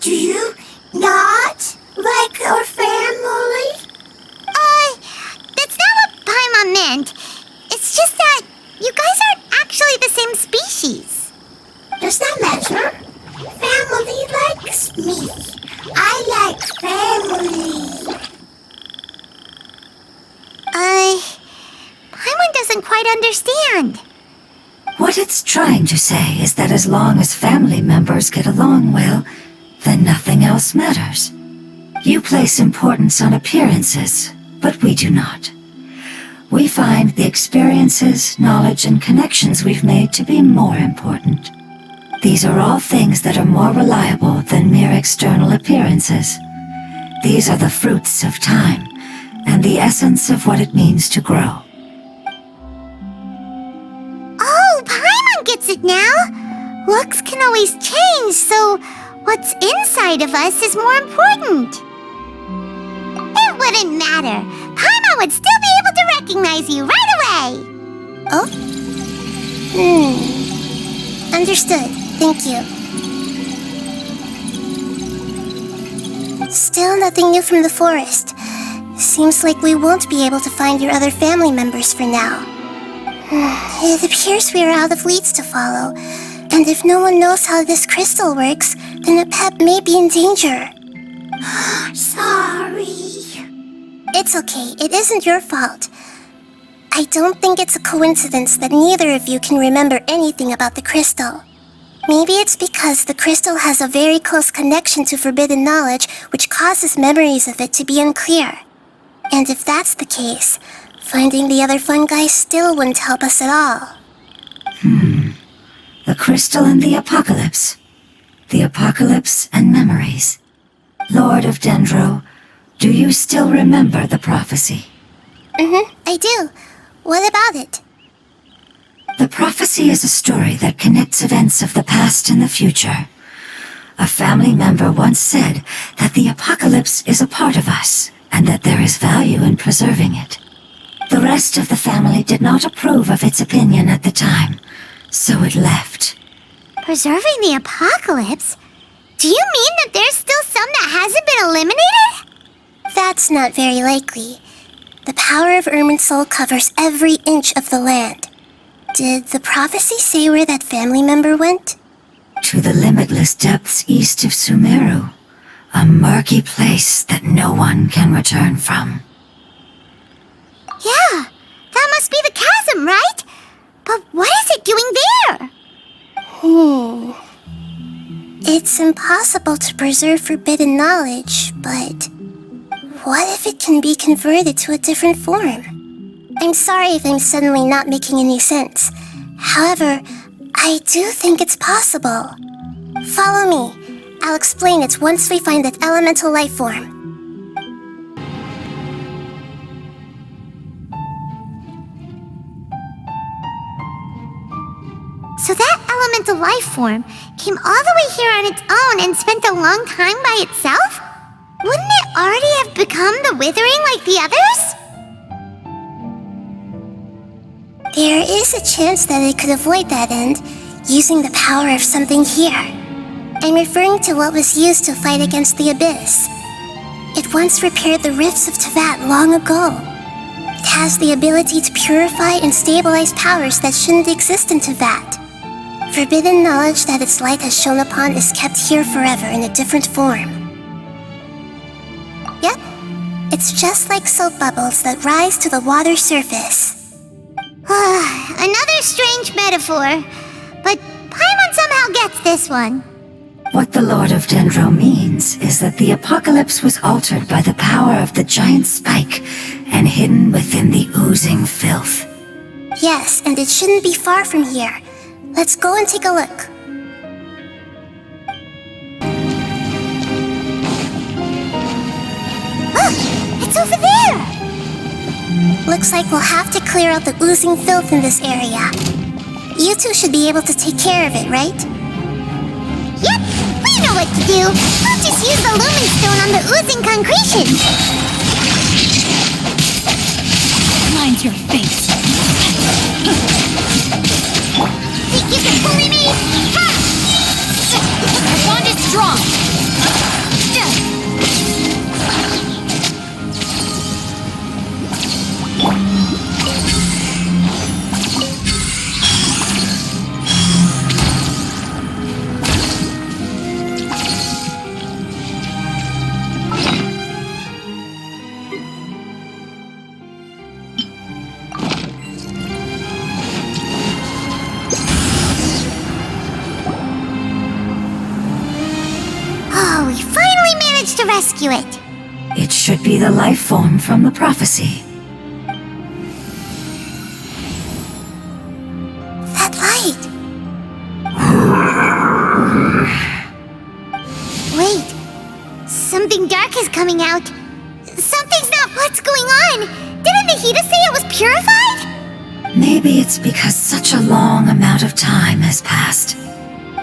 Do you not like your family? That's not what Paimon meant. It's just that you guys aren't actually the same species. Does that matter? Family likes me. I like family. Paimon doesn't quite understand. What it's trying to say is that as long as family members get along well, then nothing else matters. You place importance on appearances, but we do not. We find the experiences, knowledge, and connections we've made to be more important. These are all things that are more reliable than mere external appearances. These are the fruits of time, and the essence of what it means to grow. Oh, Paimon gets it now. Looks can always change, so what's inside of us is more important. It wouldn't matter. Paimon would still be able to recognize you right away. Oh? Understood. Thank you. Still nothing new from the forest. Seems like we won't be able to find your other family members for now. It appears we are out of leads to follow, and if no one knows how this crystal works, then Apep may be in danger. Sorry. It's okay, it isn't your fault. I don't think it's a coincidence that neither of you can remember anything about the crystal. Maybe it's because the crystal has a very close connection to forbidden knowledge, which causes memories of it to be unclear. And if that's the case, finding the other fungi still wouldn't help us at all. The crystal and the apocalypse. The apocalypse and memories. Lord of Dendro, do you still remember the prophecy? I do. What about it? The prophecy is a story that connects events of the past and the future. A family member once said that the apocalypse is a part of us, and that there is value in preserving it. The rest of the family did not approve of its opinion at the time, so it left. Preserving the apocalypse? Do you mean that there's still some that hasn't been eliminated? That's not very likely. The power of Irminsul covers every inch of the land. Did the prophecy say where that family member went? To the limitless depths east of Sumeru, a murky place that no one can return from. Yeah, that must be the chasm, right? But what is it doing there? It's impossible to preserve forbidden knowledge, but what if it can be converted to a different form? I'm sorry if I'm suddenly not making any sense. However, I do think it's possible. Follow me. I'll explain it once we find that elemental life form. So that elemental life form came all the way here on its own and spent a long time by itself? Wouldn't it already have become the Withering like the others? There is a chance that it could avoid that end, using the power of something here. I'm referring to what was used to fight against the Abyss. It once repaired the rifts of Tevat long ago. It has the ability to purify and stabilize powers that shouldn't exist in Tevat. Forbidden knowledge that its light has shone upon is kept here forever in a different form. Yep, it's just like soap bubbles that rise to the water surface. Another strange metaphor, but Paimon somehow gets this one. What the Lord of Dendro means is that the apocalypse was altered by the power of the giant spike and hidden within the oozing filth. Yes, and it shouldn't be far from here. Let's go and take a look. It's over there! Looks like we'll have to clear out the oozing filth in this area. You two should be able to take care of it, right? Yep, we know what to do. We'll just use the Lumine stone on the oozing concretion. Mind your face. Think you can bully me? Ha! Our bond is strong. Oh, we finally managed to rescue it. It should be the life form from the prophecy. That light! Wait, something dark is coming out. Something's not what's going on. Didn't Nahida say it was purified? Maybe it's because such a long amount of time has passed.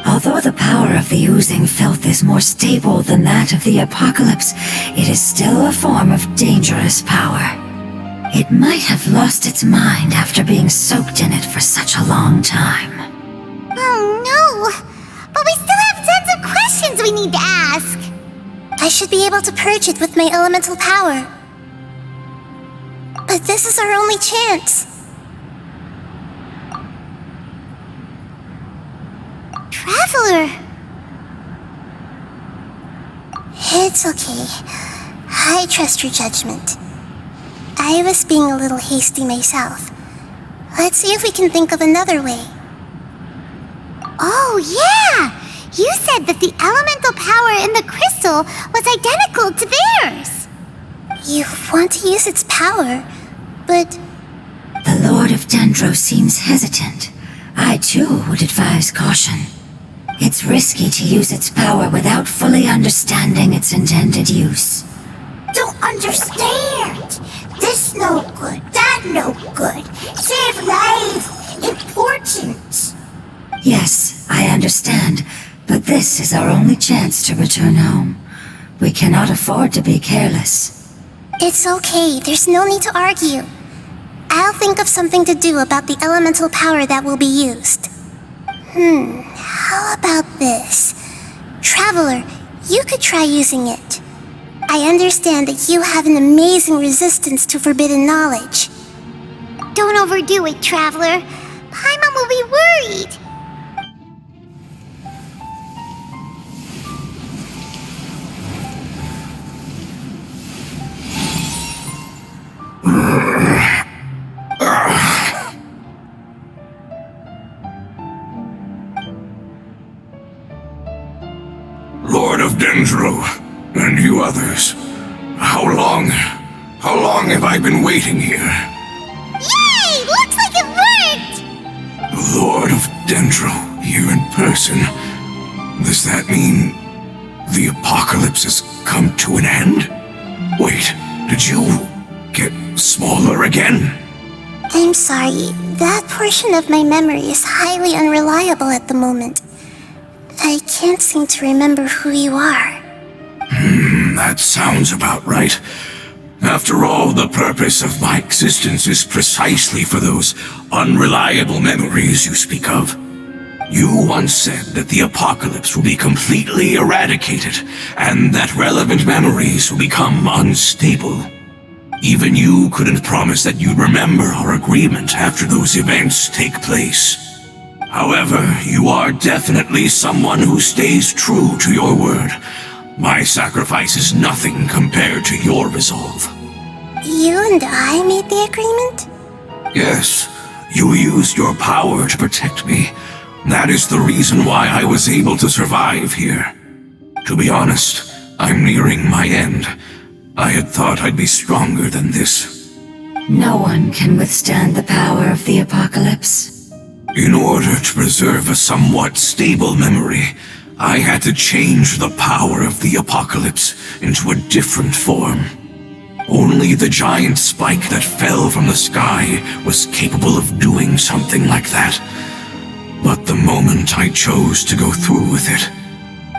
Although the power of the oozing filth is more stable than that of the apocalypse, it is still a form of dangerous power. It might have lost its mind after being soaked in it for such a long time. Oh no! But we still have tons of questions we need to ask. I should be able to purge it with my elemental power. But this is our only chance. Traveler! It's okay. I trust your judgment. I was being a little hasty myself. Let's see if we can think of another way. Oh, yeah! You said that the elemental power in the crystal was identical to theirs. You want to use its power, but... The Lord of Dendro seems hesitant. I too would advise caution. It's risky to use its power without fully understanding its intended use. Don't understand. This no good, that no good. Save life. Important. Yes, I understand, but this is our only chance to return home. We cannot afford to be careless. It's okay, there's no need to argue. I'll think of something to do about the elemental power that will be used. How about this? Traveler, you could try using it. I understand that you have an amazing resistance to forbidden knowledge. Don't overdo it, Traveler. Paimon will be worried. Lord of Dendro, and you others, how long have I been waiting here? Yay! Looks like it worked! Lord of Dendro, here in person. Does that mean the apocalypse has come to an end? Wait, did you get smaller again? I'm sorry, that portion of my memory is highly unreliable at the moment. I can't seem to remember who you are. That sounds about right. After all, the purpose of my existence is precisely for those unreliable memories you speak of. You once said that the apocalypse will be completely eradicated, and that relevant memories will become unstable. Even you couldn't promise that you'd remember our agreement after those events take place. However, you are definitely someone who stays true to your word. My sacrifice is nothing compared to your resolve. You and I made the agreement? Yes, you used your power to protect me. That is the reason why I was able to survive here. To be honest, I'm nearing my end. I had thought I'd be stronger than this. No one can withstand the power of the apocalypse. In order to preserve a somewhat stable memory, I had to change the power of the apocalypse into a different form. Only the giant spike that fell from the sky was capable of doing something like that. But the moment I chose to go through with it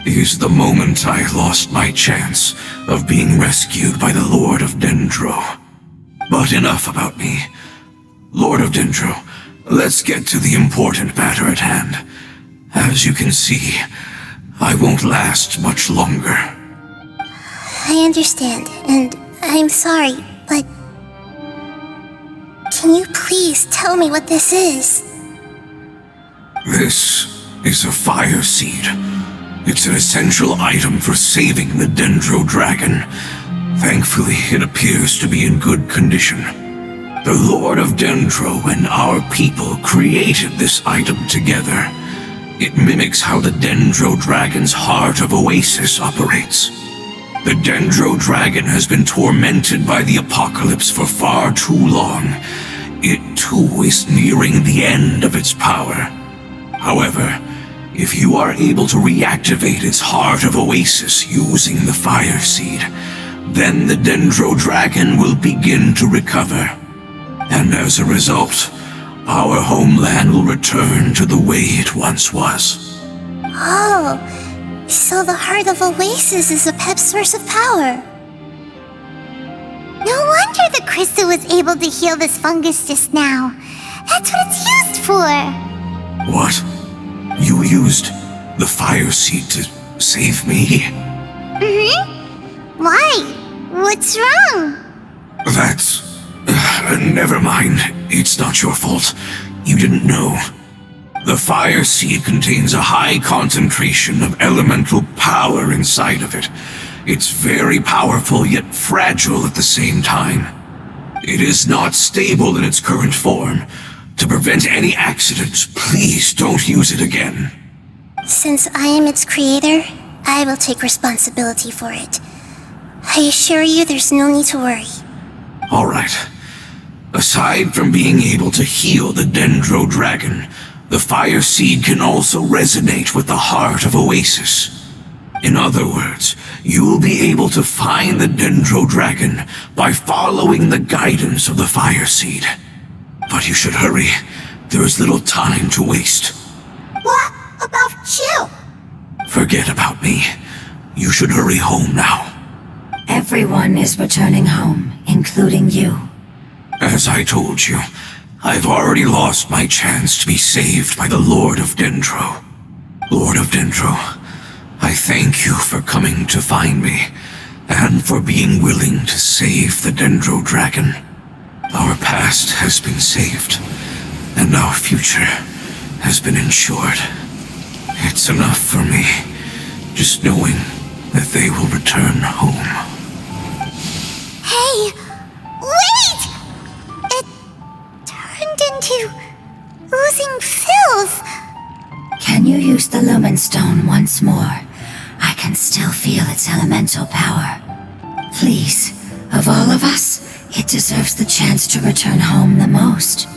is the moment I lost my chance of being rescued by the Lord of Dendro. But enough about me. Lord of Dendro, let's get to the important matter at hand. As you can see, I won't last much longer. I understand, and I'm sorry, but... Can you please tell me what this is? This is a fire seed. It's an essential item for saving the Dendro dragon. Thankfully, it appears to be in good condition. The Lord of Dendro and our people created this item together. It mimics how the Dendro dragon's heart of Oasis operates. The Dendro dragon has been tormented by the apocalypse for far too long. It too is nearing the end of its power. However, if you are able to reactivate its heart of Oasis using the fire seed, then the Dendro dragon will begin to recover. And as a result, our homeland will return to the way it once was. Oh, so the heart of Oasis is a pep source of power. No wonder the crystal was able to heal this fungus just now. That's what it's used for. What? You used the fire seed to save me? Why? What's wrong? That's... never mind. It's not your fault. You didn't know. The fire seed contains a high concentration of elemental power inside of it. It's very powerful yet fragile at the same time. It is not stable in its current form. To prevent any accidents, please don't use it again. Since I am its creator, I will take responsibility for it. I assure you there's no need to worry. Alright. Aside from being able to heal the Dendro Dragon, the Fire Seed can also resonate with the heart of Oasis. In other words, you will be able to find the Dendro Dragon by following the guidance of the Fire Seed. But you should hurry. There is little time to waste. What about you? Forget about me. You should hurry home now. Everyone is returning home, including you. As I told you, I've already lost my chance to be saved by the Lord of Dendro. Lord of Dendro, I thank you for coming to find me, and for being willing to save the Dendro Dragon. Our past has been saved, and our future has been ensured. It's enough for me, just knowing that they will return home. Hey! Wait! It turned into oozing filth. Can you use the Lumine Stone once more? I can still feel its elemental power. Please, of all of us, it deserves the chance to return home the most.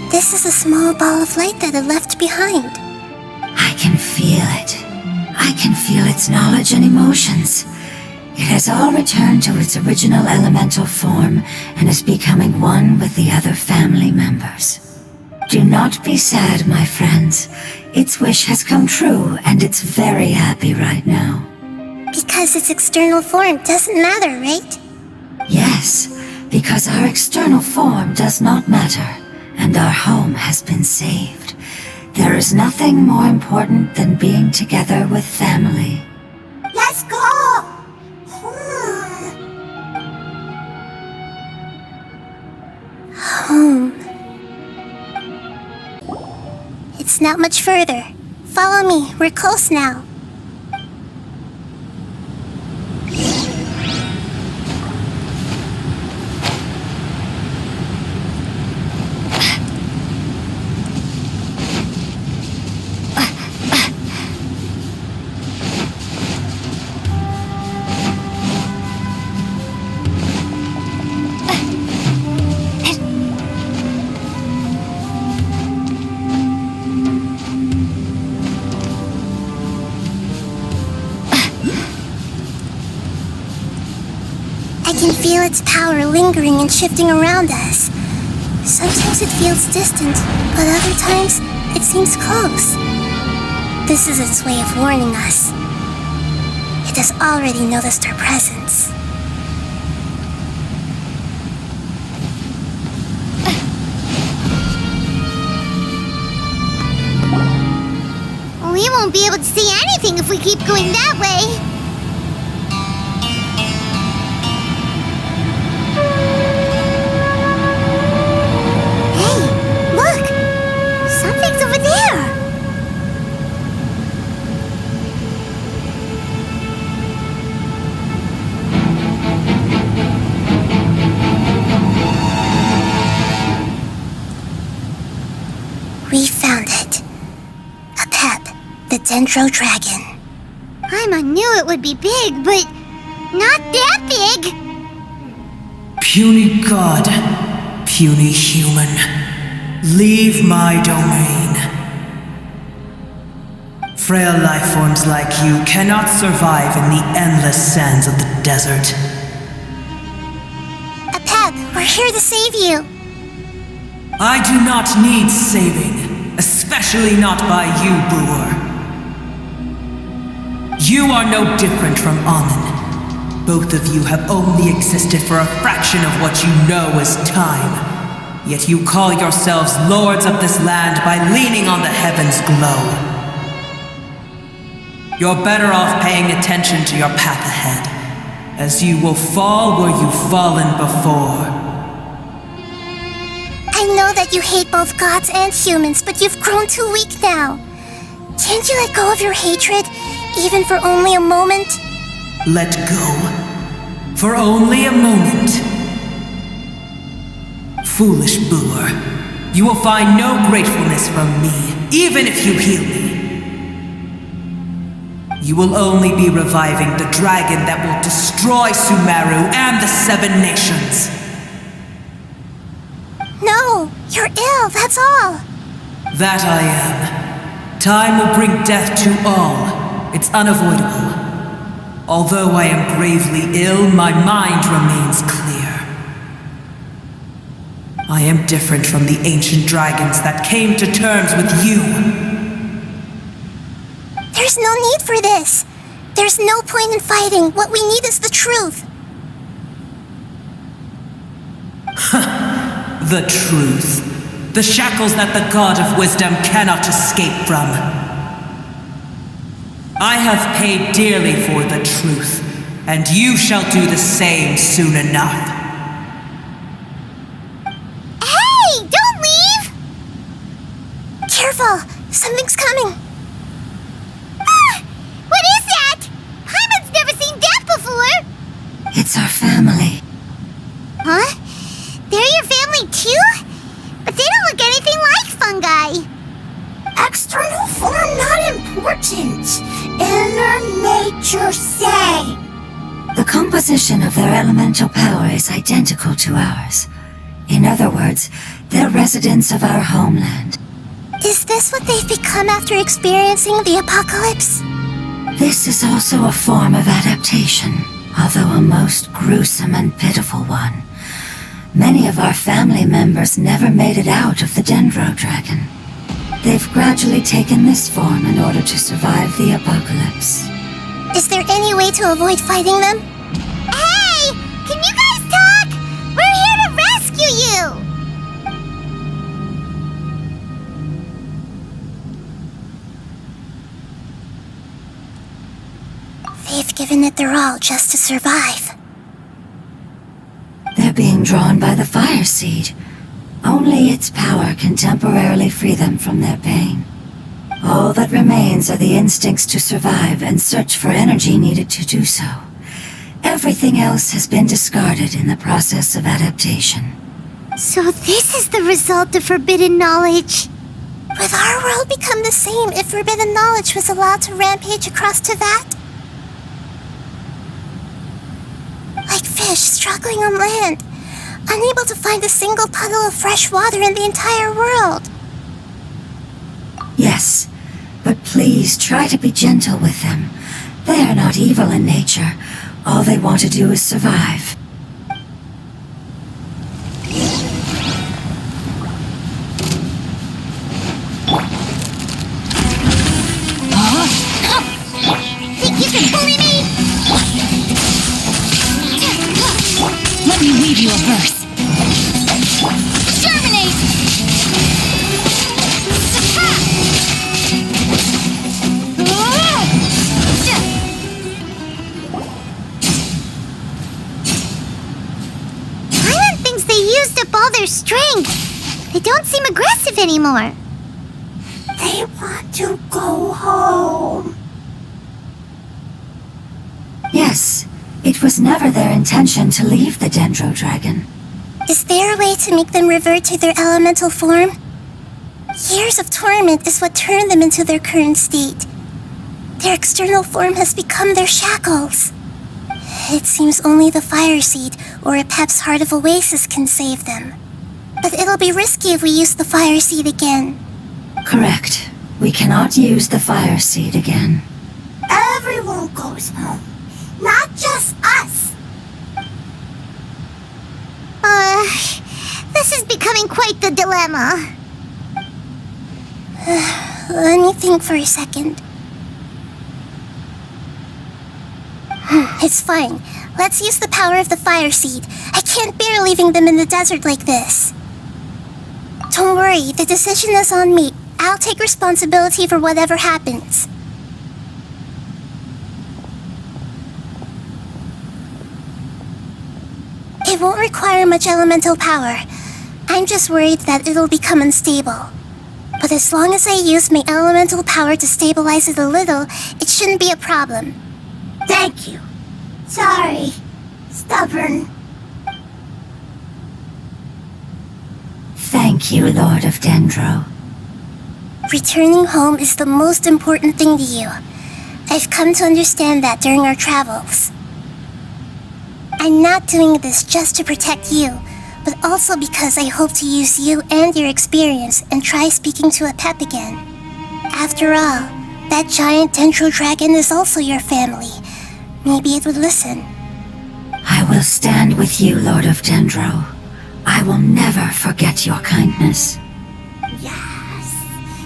This is a small ball of light that it left behind. I can feel it. I can feel its knowledge and emotions. It has all returned to its original elemental form and is becoming one with the other family members. Do not be sad, my friends. Its wish has come true, and it's very happy right now. Because its external form doesn't matter, right? Yes, because our external form does not matter, and our home has been saved. There is nothing more important than being together with family. Let's go! Home. It's not much further. Follow me, we're close now. I can feel its power lingering and shifting around us. Sometimes it feels distant, but other times it seems close. This is its way of warning us. It has already noticed our presence. We won't be able to see anything if we keep going that way. We found it. A pep, the Dendro Dragon. Paimon knew it would be big, but not that big. Puny god, puny human, leave my domain. Frail life forms like you cannot survive in the endless sands of the desert. A pep, we're here to save you. I do not need saving, especially not by you, Brewer. You are no different from Amun. Both of you have only existed for a fraction of what you know as time. Yet you call yourselves lords of this land by leaning on the heavens' glow. You're better off paying attention to your path ahead, as you will fall where you've fallen before. I know that you hate both gods and humans, but you've grown too weak now. Can't you let go of your hatred, even for only a moment? Let go. For only a moment. Foolish boor. You will find no gratefulness from me, even if you heal me. You will only be reviving the dragon that will destroy Sumeru and the 7 nations. No, you're ill, that's all. That I am. Time will bring death to all. It's unavoidable. Although I am gravely ill, my mind remains clear. I am different from the ancient dragons that came to terms with you. There's no need for this. There's no point in fighting. What we need is the truth. The truth. The shackles that the God of Wisdom cannot escape from. I have paid dearly for the truth, and you shall do the same soon enough. Hey, don't leave! Careful, something's coming. What is that? Paimon's never seen that before! It's our family. Huh? They're your family too? But they don't look anything like fungi. External form not important. Inner nature say. The composition of their elemental power is identical to ours. In other words, they're residents of our homeland. Is this what they've become after experiencing the apocalypse? This is also a form of adaptation, although a most gruesome and pitiful one. Many of our family members never made it out of the Dendro Dragon. They've gradually taken this form in order to survive the apocalypse. Is there any way to avoid fighting them? Hey! Can you guys talk? We're here to rescue you! They've given it their all just to survive. They're being drawn by the fire seed. Only its power can temporarily free them from their pain. All that remains are the instincts to survive and search for energy needed to do so. Everything else has been discarded in the process of adaptation. So this is the result of forbidden knowledge. Would our world become the same if forbidden knowledge was allowed to rampage across Tevat? Like fish struggling on land, unable to find a single puddle of fresh water in the entire world. Yes, but please try to be gentle with them. They are not evil in nature. All they want to do is survive. Think you can bully me? Let me weave you a verse. Germinate! Paimon thinks they used up all their strength. They don't seem aggressive anymore. They want to go home. Yes, it was never their intention to leave the Dendro Dragon. Is there a way to make them revert to their elemental form? Years of torment is what turned them into their current state. Their external form has become their shackles. It seems only the fire seed or a Pep's Heart of Oasis can save them. But it'll be risky if we use the fire seed again. Correct. We cannot use the fire seed again. Everyone goes home. Not just us. This is becoming quite the dilemma. Let me think for a second. It's fine. Let's use the power of the fire seed. I can't bear leaving them in the desert like this. Don't worry, the decision is on me. I'll take responsibility for whatever happens. It won't require much elemental power. I'm just worried that it'll become unstable. But as long as I use my elemental power to stabilize it a little, it shouldn't be a problem. Thank you. Sorry. Stubborn. Thank you, Lord of Dendro. Returning home is the most important thing to you. I've come to understand that during our travels. I'm not doing this just to protect you, but also because I hope to use you and your experience and try speaking to a pep again. After all, that giant Dendro dragon is also your family. Maybe it would listen. I will stand with you, Lord of Dendro. I will never forget your kindness. Yes.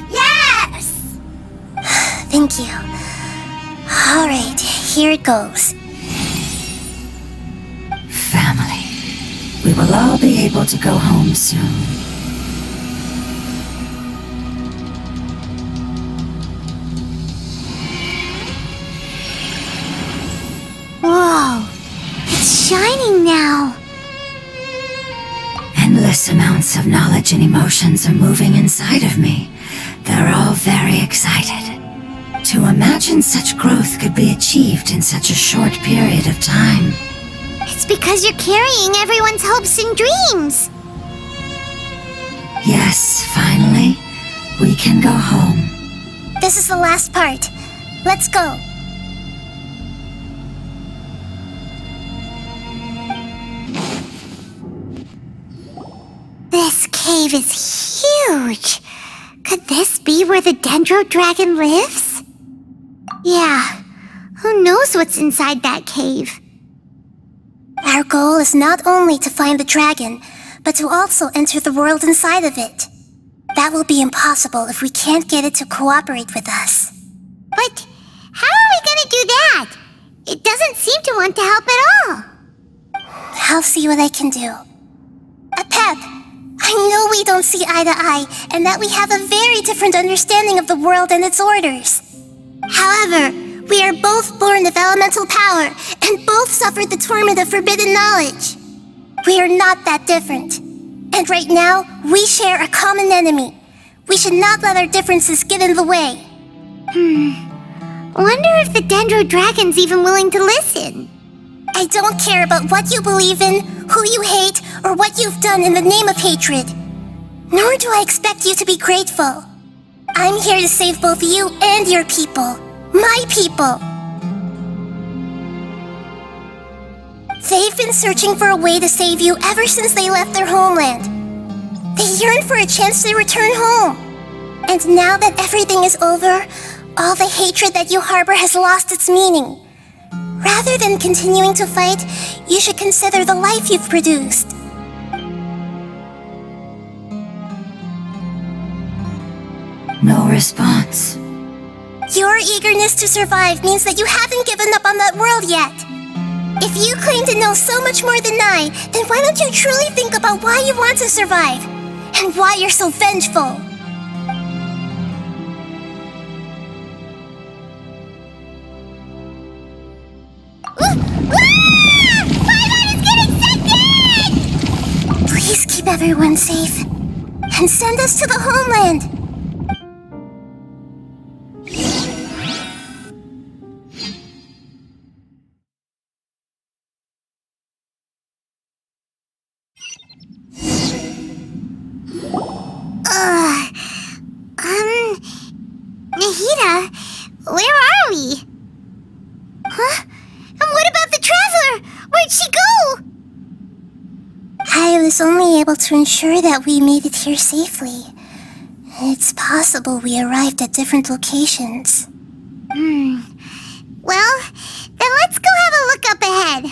Yes! Thank you. Alright, here it goes. Family. We will all be able to go home soon. Whoa, it's shining now. Endless amounts of knowledge and emotions are moving inside of me. They're all very excited. To imagine such growth could be achieved in such a short period of time. It's because you're carrying everyone's hopes and dreams. Yes, finally, we can go home. This is the last part. Let's go. This cave is huge. Could this be where the Dendro Dragon lives? Yeah, who knows what's inside that cave? Our goal is not only to find the dragon, but to also enter the world inside of it. That will be impossible if we can't get it to cooperate with us. But how are we gonna do that? It doesn't seem to want to help at all. I'll see what I can do. Pep, I know we don't see eye to eye, and that we have a very different understanding of the world and its orders. However, we are both born of elemental power, and both suffered the torment of forbidden knowledge. We are not that different. And right now, we share a common enemy. We should not let our differences get in the way. Wonder if the Dendro Dragon's even willing to listen. I don't care about what you believe in, who you hate, or what you've done in the name of hatred. Nor do I expect you to be grateful. I'm here to save both you and your people. My people. They've been searching for a way to save you ever since they left their homeland. They yearn for a chance to return home. And now that everything is over, all the hatred that you harbor has lost its meaning. Rather than continuing to fight, you should consider the life you've produced. No response. Your eagerness to survive means that you haven't given up on that world yet. If you claim to know so much more than I, then why don't you truly think about why you want to survive? And why you're so vengeful? Paimon is getting sent in! Please keep everyone safe. And send us to the homeland. Nahida, where are we? Huh? And what about the Traveler? Where'd she go? I was only able to ensure that we made it here safely. It's possible we arrived at different locations. Well, then let's go have a look up ahead.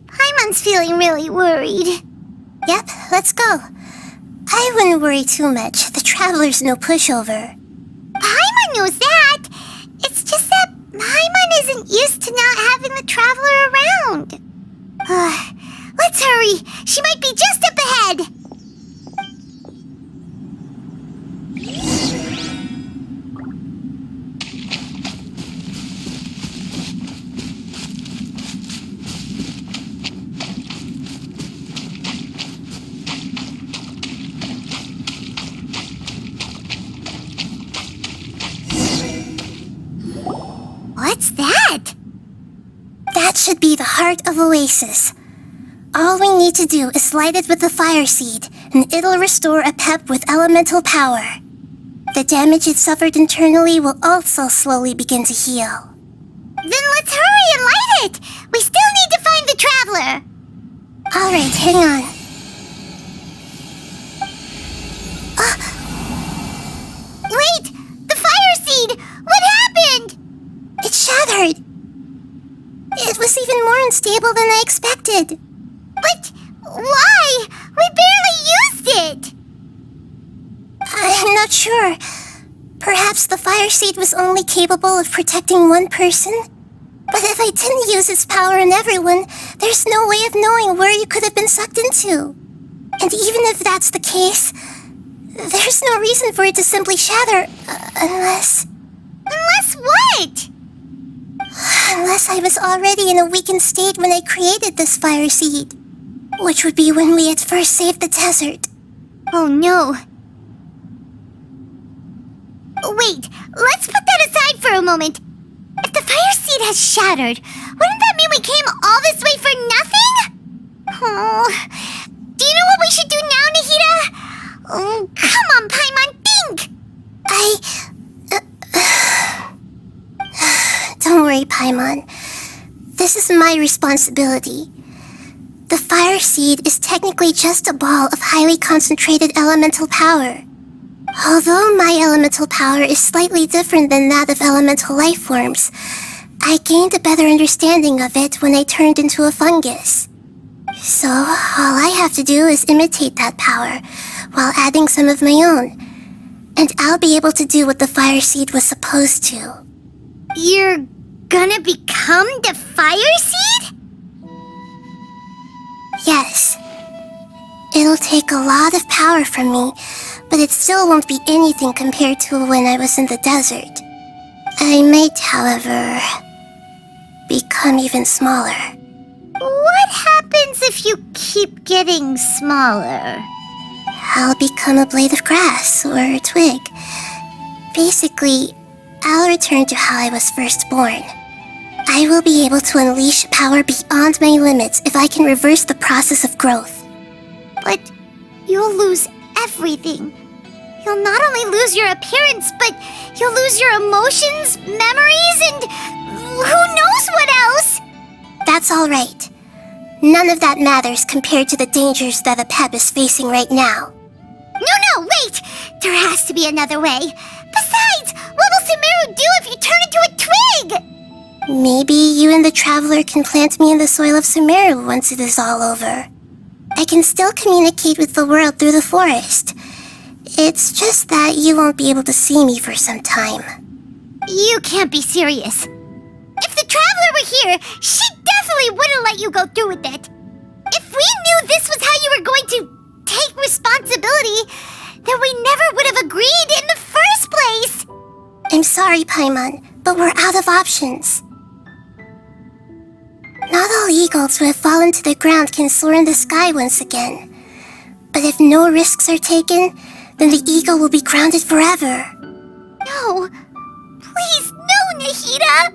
Paimon's feeling really worried. Yep, let's go. I wouldn't worry too much. The Traveler's no pushover. Paimon knows that. It's just that Paimon isn't used to not having the Traveler around. Let's hurry. She might be just up ahead. What's that? That should be the heart of Oasis. All we need to do is light it with the fire seed, and it'll restore a pep with elemental power. The damage it suffered internally will also slowly begin to heal. Then let's hurry and light it! We still need to find the Traveler! Alright, hang on. Wait! The fire seed! What happened? It shattered. It was even more unstable than I expected. But why? We barely used it! I'm not sure. Perhaps the fire seed was only capable of protecting one person? But if I didn't use its power on everyone, there's no way of knowing where you could have been sucked into. And even if that's the case, there's no reason for it to simply shatter, unless... Unless what? Unless I was already in a weakened state when I created this fire seed. Which would be when we had first saved the desert. Oh no. Wait, let's put that aside for a moment. If the fire seed has shattered, wouldn't that mean we came all this way for nothing? Oh, do you know what we should do now, Nahida? Oh, come on, Paimon, think! Don't worry, Paimon. This is my responsibility. The fire seed is technically just a ball of highly concentrated elemental power. Although my elemental power is slightly different than that of elemental life forms, I gained a better understanding of it when I turned into a fungus. So, all I have to do is imitate that power, while adding some of my own. And I'll be able to do what the fire seed was supposed to. You're gonna become the fire seed? Yes. It'll take a lot of power from me, but it still won't be anything compared to when I was in the desert. I might, however, become even smaller. What happens if you keep getting smaller? I'll become a blade of grass or a twig. Basically, I'll return to how I was first born. I will be able to unleash power beyond my limits if I can reverse the process of growth. But you'll lose everything. You'll not only lose your appearance, but you'll lose your emotions, memories, and who knows what else? That's all right. None of that matters compared to the dangers that the Pep is facing right now. No, wait! There has to be another way. Besides, what will Sumeru do if you turn into a twig? Maybe you and the Traveler can plant me in the soil of Sumeru once it is all over. I can still communicate with the world through the forest. It's just that you won't be able to see me for some time. You can't be serious. If the Traveler were here, she definitely wouldn't let you go through with it. If we knew this was how you were going to take responsibility, then we never would have agreed in the first place. I'm sorry, Paimon, but we're out of options. Not all eagles who have fallen to the ground can soar in the sky once again. But if no risks are taken, then the eagle will be grounded forever. No. Please, no, Nahida!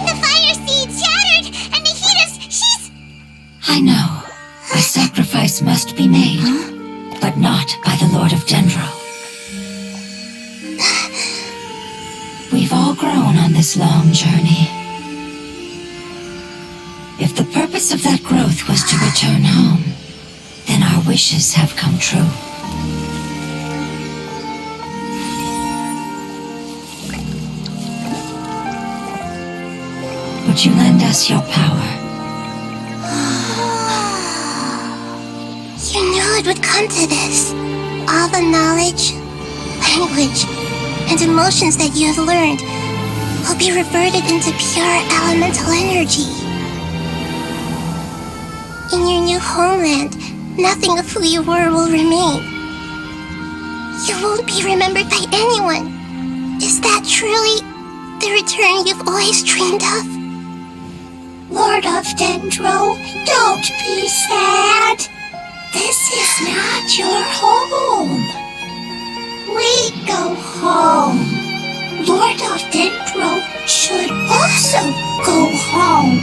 The fire seed shattered, and she's... I know. A sacrifice must be made, but not by the Lord of Dendro. We've all grown on this long journey. If the purpose of that growth was to return home, then our wishes have come true. Would you lend us your power? You knew it would come to this. All the knowledge, language, and emotions that you have learned will be reverted into pure elemental energy. In your new homeland, nothing of who you were will remain. You won't be remembered by anyone. Is that truly the return you've always dreamed of? Lord of Dendro, don't be sad. This is not your home. We go home. Lord of Dendro should also go home.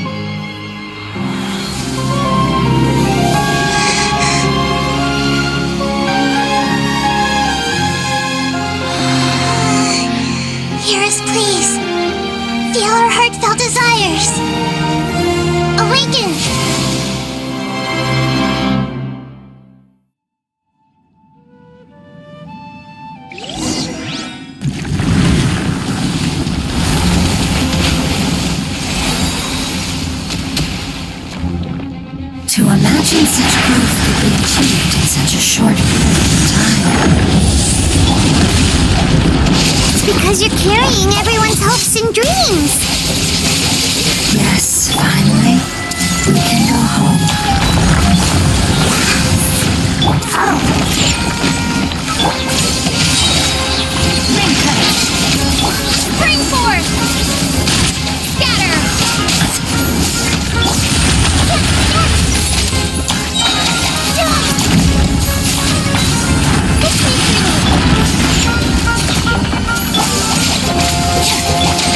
Hear us, please. Feel our heartfelt desires. Awaken! To imagine such growth could be achieved in such a short period of time. It's because you're carrying everyone's hopes and dreams. Yes, finally, we can go home. Spring forth! Scatter!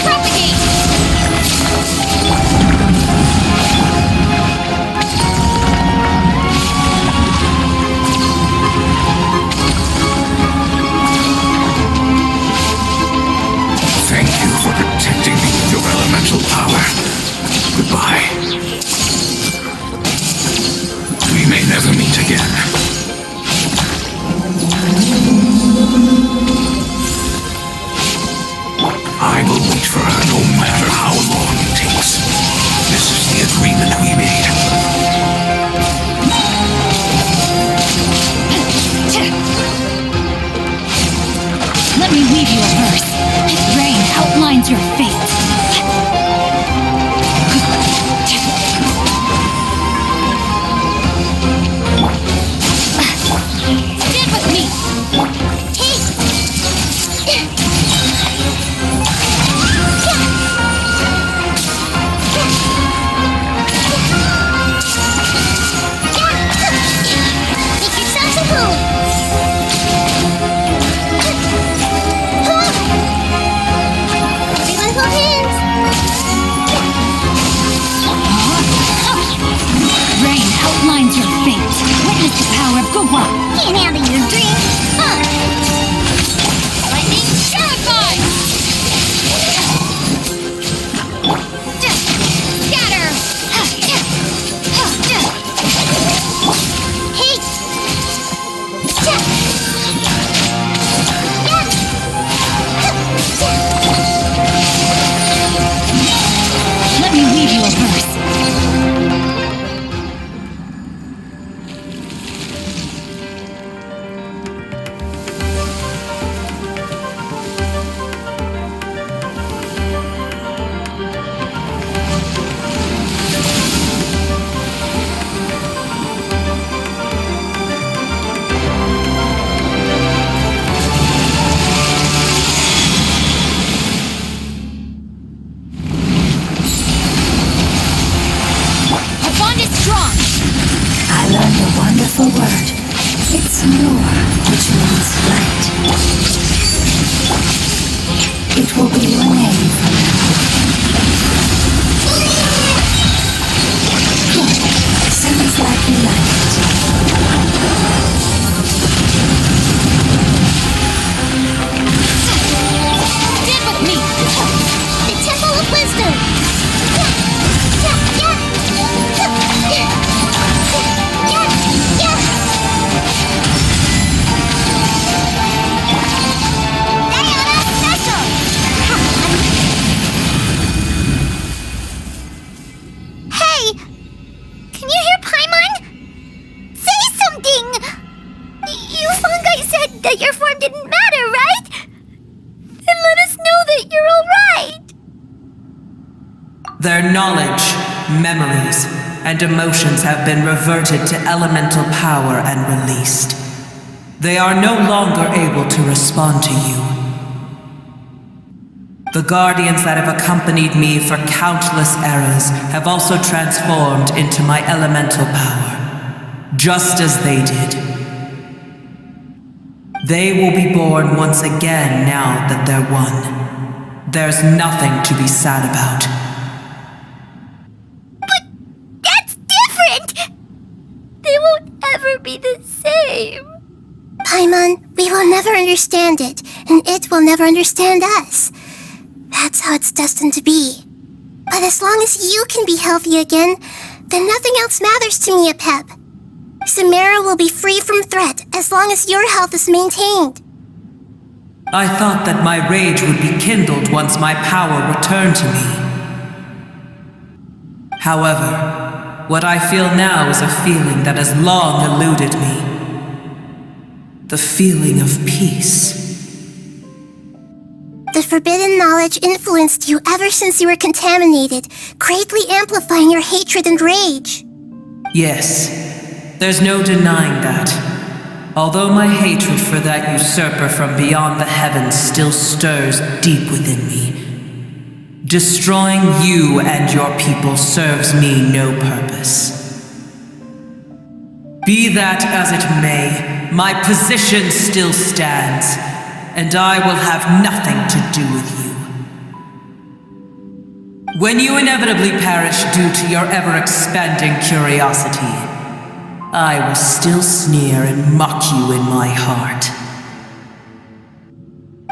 Propagate! Thank you for protecting me with your elemental power. Goodbye. We may never meet again. I will wait for her no matter how long it takes. This is the agreement we made. Let me weave you a verse. Rain outlines your fate. Stand with me. Make yourselves at home. Everyone hold hands. Rain outlines your fate. Witness the power of Gugwa. Can't handle your dream. Lightning terrified. Scatter. Hey. Let me weave you a verse. Our bond is strong. I learned a wonderful word. It's Nur, which means light. It will be your name from now on. Sounds like you like it. Stand with me. The Temple of Wisdom. Hey! Can you hear Paimon? Say something! You fungi said that your form didn't matter, right? Then let us know that you're alright! Their knowledge, memories, and emotions have been reverted to elemental power and released. They are no longer able to respond to you. The guardians that have accompanied me for countless eras have also transformed into my elemental power, just as they did. They will be born once again now that they're one. There's nothing to be sad about. But that's different! They won't ever be the same. Paimon, we will never understand it, and it will never understand us. That's how it's destined to be. But as long as you can be healthy again, then nothing else matters to me, Apep. Samara will be free from threat as long as your health is maintained. I thought that my rage would be kindled once my power returned to me. However, what I feel now is a feeling that has long eluded me. The feeling of peace. The forbidden knowledge influenced you ever since you were contaminated, greatly amplifying your hatred and rage. Yes, there's no denying that. Although my hatred for that usurper from beyond the heavens still stirs deep within me, destroying you and your people serves me no purpose. Be that as it may, my position still stands, and I will have nothing to do with you. When you inevitably perish due to your ever-expanding curiosity, I will still sneer and mock you in my heart.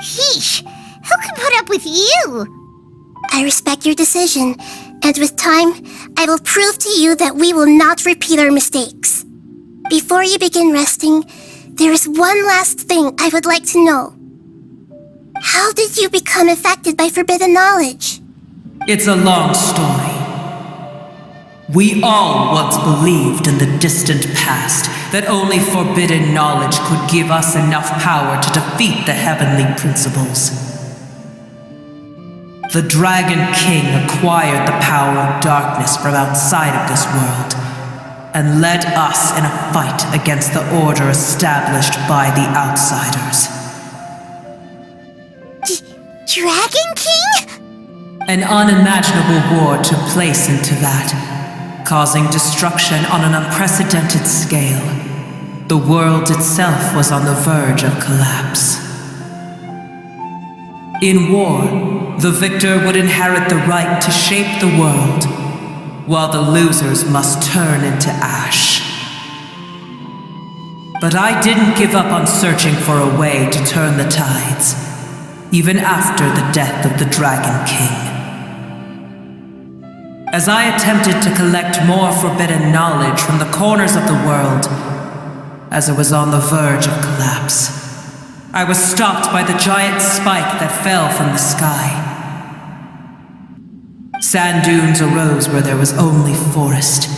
Sheesh, who can put up with you? I respect your decision, and with time, I will prove to you that we will not repeat our mistakes. Before you begin resting, there is one last thing I would like to know. How did you become affected by forbidden knowledge? It's a long story. We all once believed in the distant past that only forbidden knowledge could give us enough power to defeat the heavenly principles. The Dragon King acquired the power of darkness from outside of this world and led us in a fight against the order established by the outsiders. Dragon King? An unimaginable war took place into that, causing destruction on an unprecedented scale. The world itself was on the verge of collapse. In war, the victor would inherit the right to shape the world, while the losers must turn into ash. But I didn't give up on searching for a way to turn the tides, even after the death of the Dragon King. As I attempted to collect more forbidden knowledge from the corners of the world, as it was on the verge of collapse, I was stopped by the giant spike that fell from the sky. Sand dunes arose where there was only forest,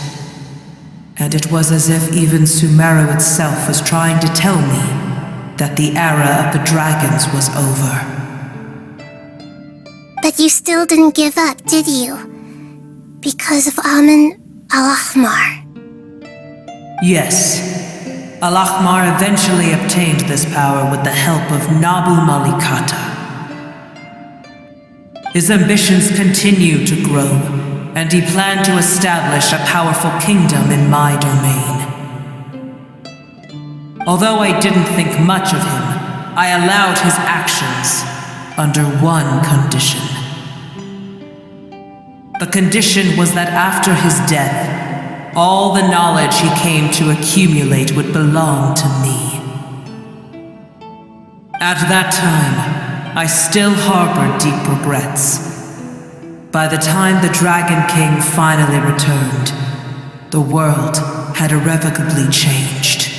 and it was as if even Sumeru itself was trying to tell me that the era of the dragons was over. But you still didn't give up, did you? Because of Amun Al-Ahmar. Yes. Al-Ahmar eventually obtained this power with the help of Nabu Malikata. His ambitions continued to grow, and he planned to establish a powerful kingdom in my domain. Although I didn't think much of him, I allowed his actions under one condition. The condition was that after his death, all the knowledge he came to accumulate would belong to me. At that time, I still harbored deep regrets. By the time the Dragon King finally returned, the world had irrevocably changed.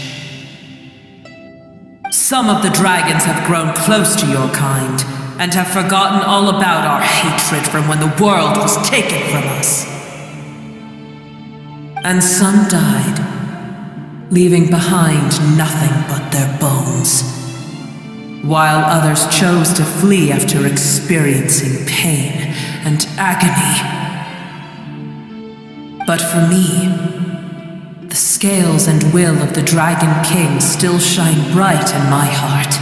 Some of the dragons have grown close to your kind, and have forgotten all about our hatred from when the world was taken from us. And some died, leaving behind nothing but their bones, while others chose to flee after experiencing pain and agony. But for me, the scales and will of the Dragon King still shine bright in my heart,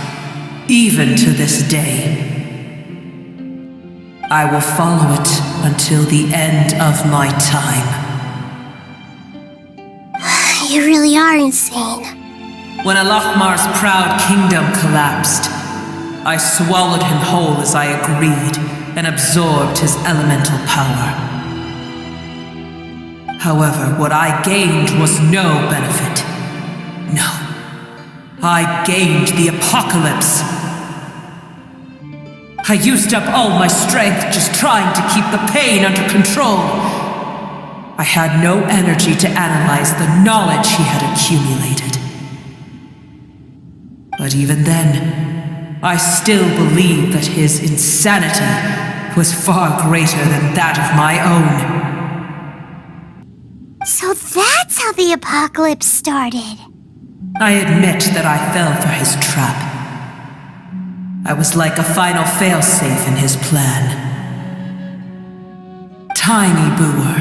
even to this day. I will follow it until the end of my time. You really are insane. When Alachmar's proud kingdom collapsed, I swallowed him whole as I agreed and absorbed his elemental power. However, what I gained was no benefit. No. I gained the apocalypse. I used up all my strength just trying to keep the pain under control. I had no energy to analyze the knowledge he had accumulated. But even then, I still believed that his insanity was far greater than that of my own. So that's how the apocalypse started. I admit that I fell for his trap. I was like a final failsafe in his plan. Tiny Booer,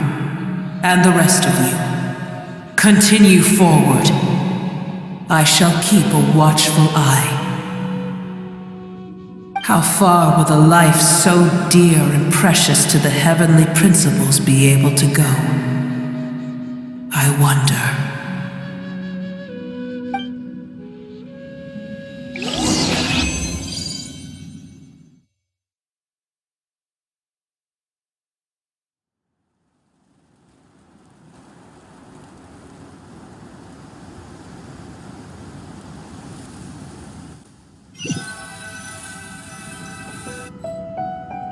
and the rest of you, continue forward. I shall keep a watchful eye. How far will a life so dear and precious to the heavenly principles be able to go? I wonder.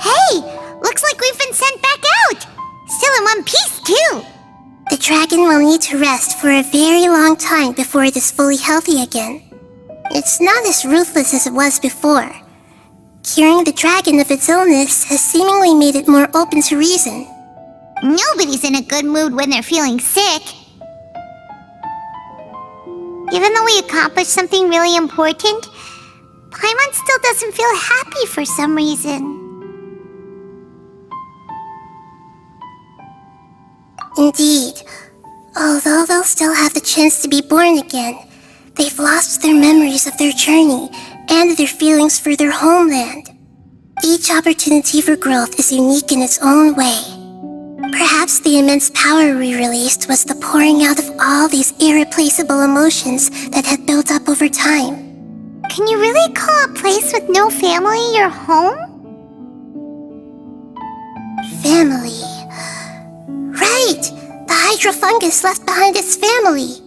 Hey! Looks like we've been sent back out! Still in one piece, too! The dragon will need to rest for a very long time before it is fully healthy again. It's not as ruthless as it was before. Curing the dragon of its illness has seemingly made it more open to reason. Nobody's in a good mood when they're feeling sick. Even though we accomplished something really important, Paimon still doesn't feel happy for some reason. Indeed. Although they'll still have the chance to be born again, they've lost their memories of their journey and their feelings for their homeland. Each opportunity for growth is unique in its own way. Perhaps the immense power we released was the pouring out of all these irreplaceable emotions that had built up over time. Can you really call a place with no family your home? Family. Right! The hydrofungus left behind its family.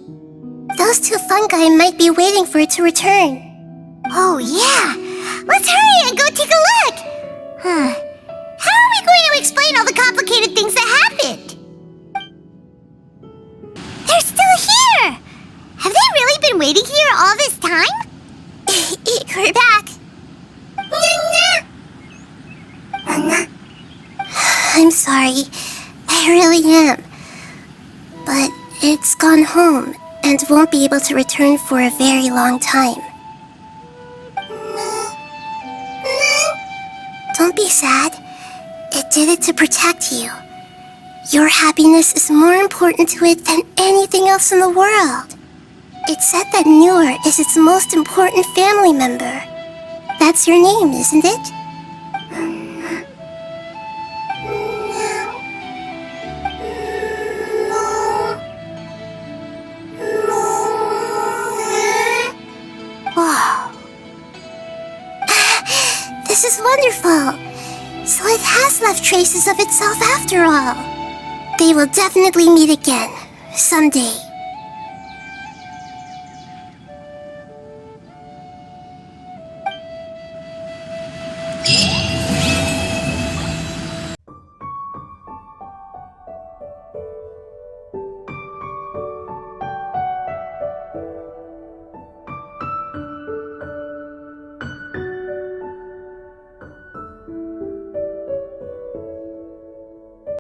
Those two fungi might be waiting for it to return. Oh, yeah! Let's hurry and go take a look! How are we going to explain all the complicated things that happened? They're still here! Have they really been waiting here all this time? We're back. I'm sorry. I really am. But it's gone home and won't be able to return for a very long time. Don't be sad. It did it to protect you. Your happiness is more important to it than anything else in the world. It's said that Noor is its most important family member. That's your name, isn't it? Wow. This is wonderful. So it has left traces of itself after all. They will definitely meet again, someday.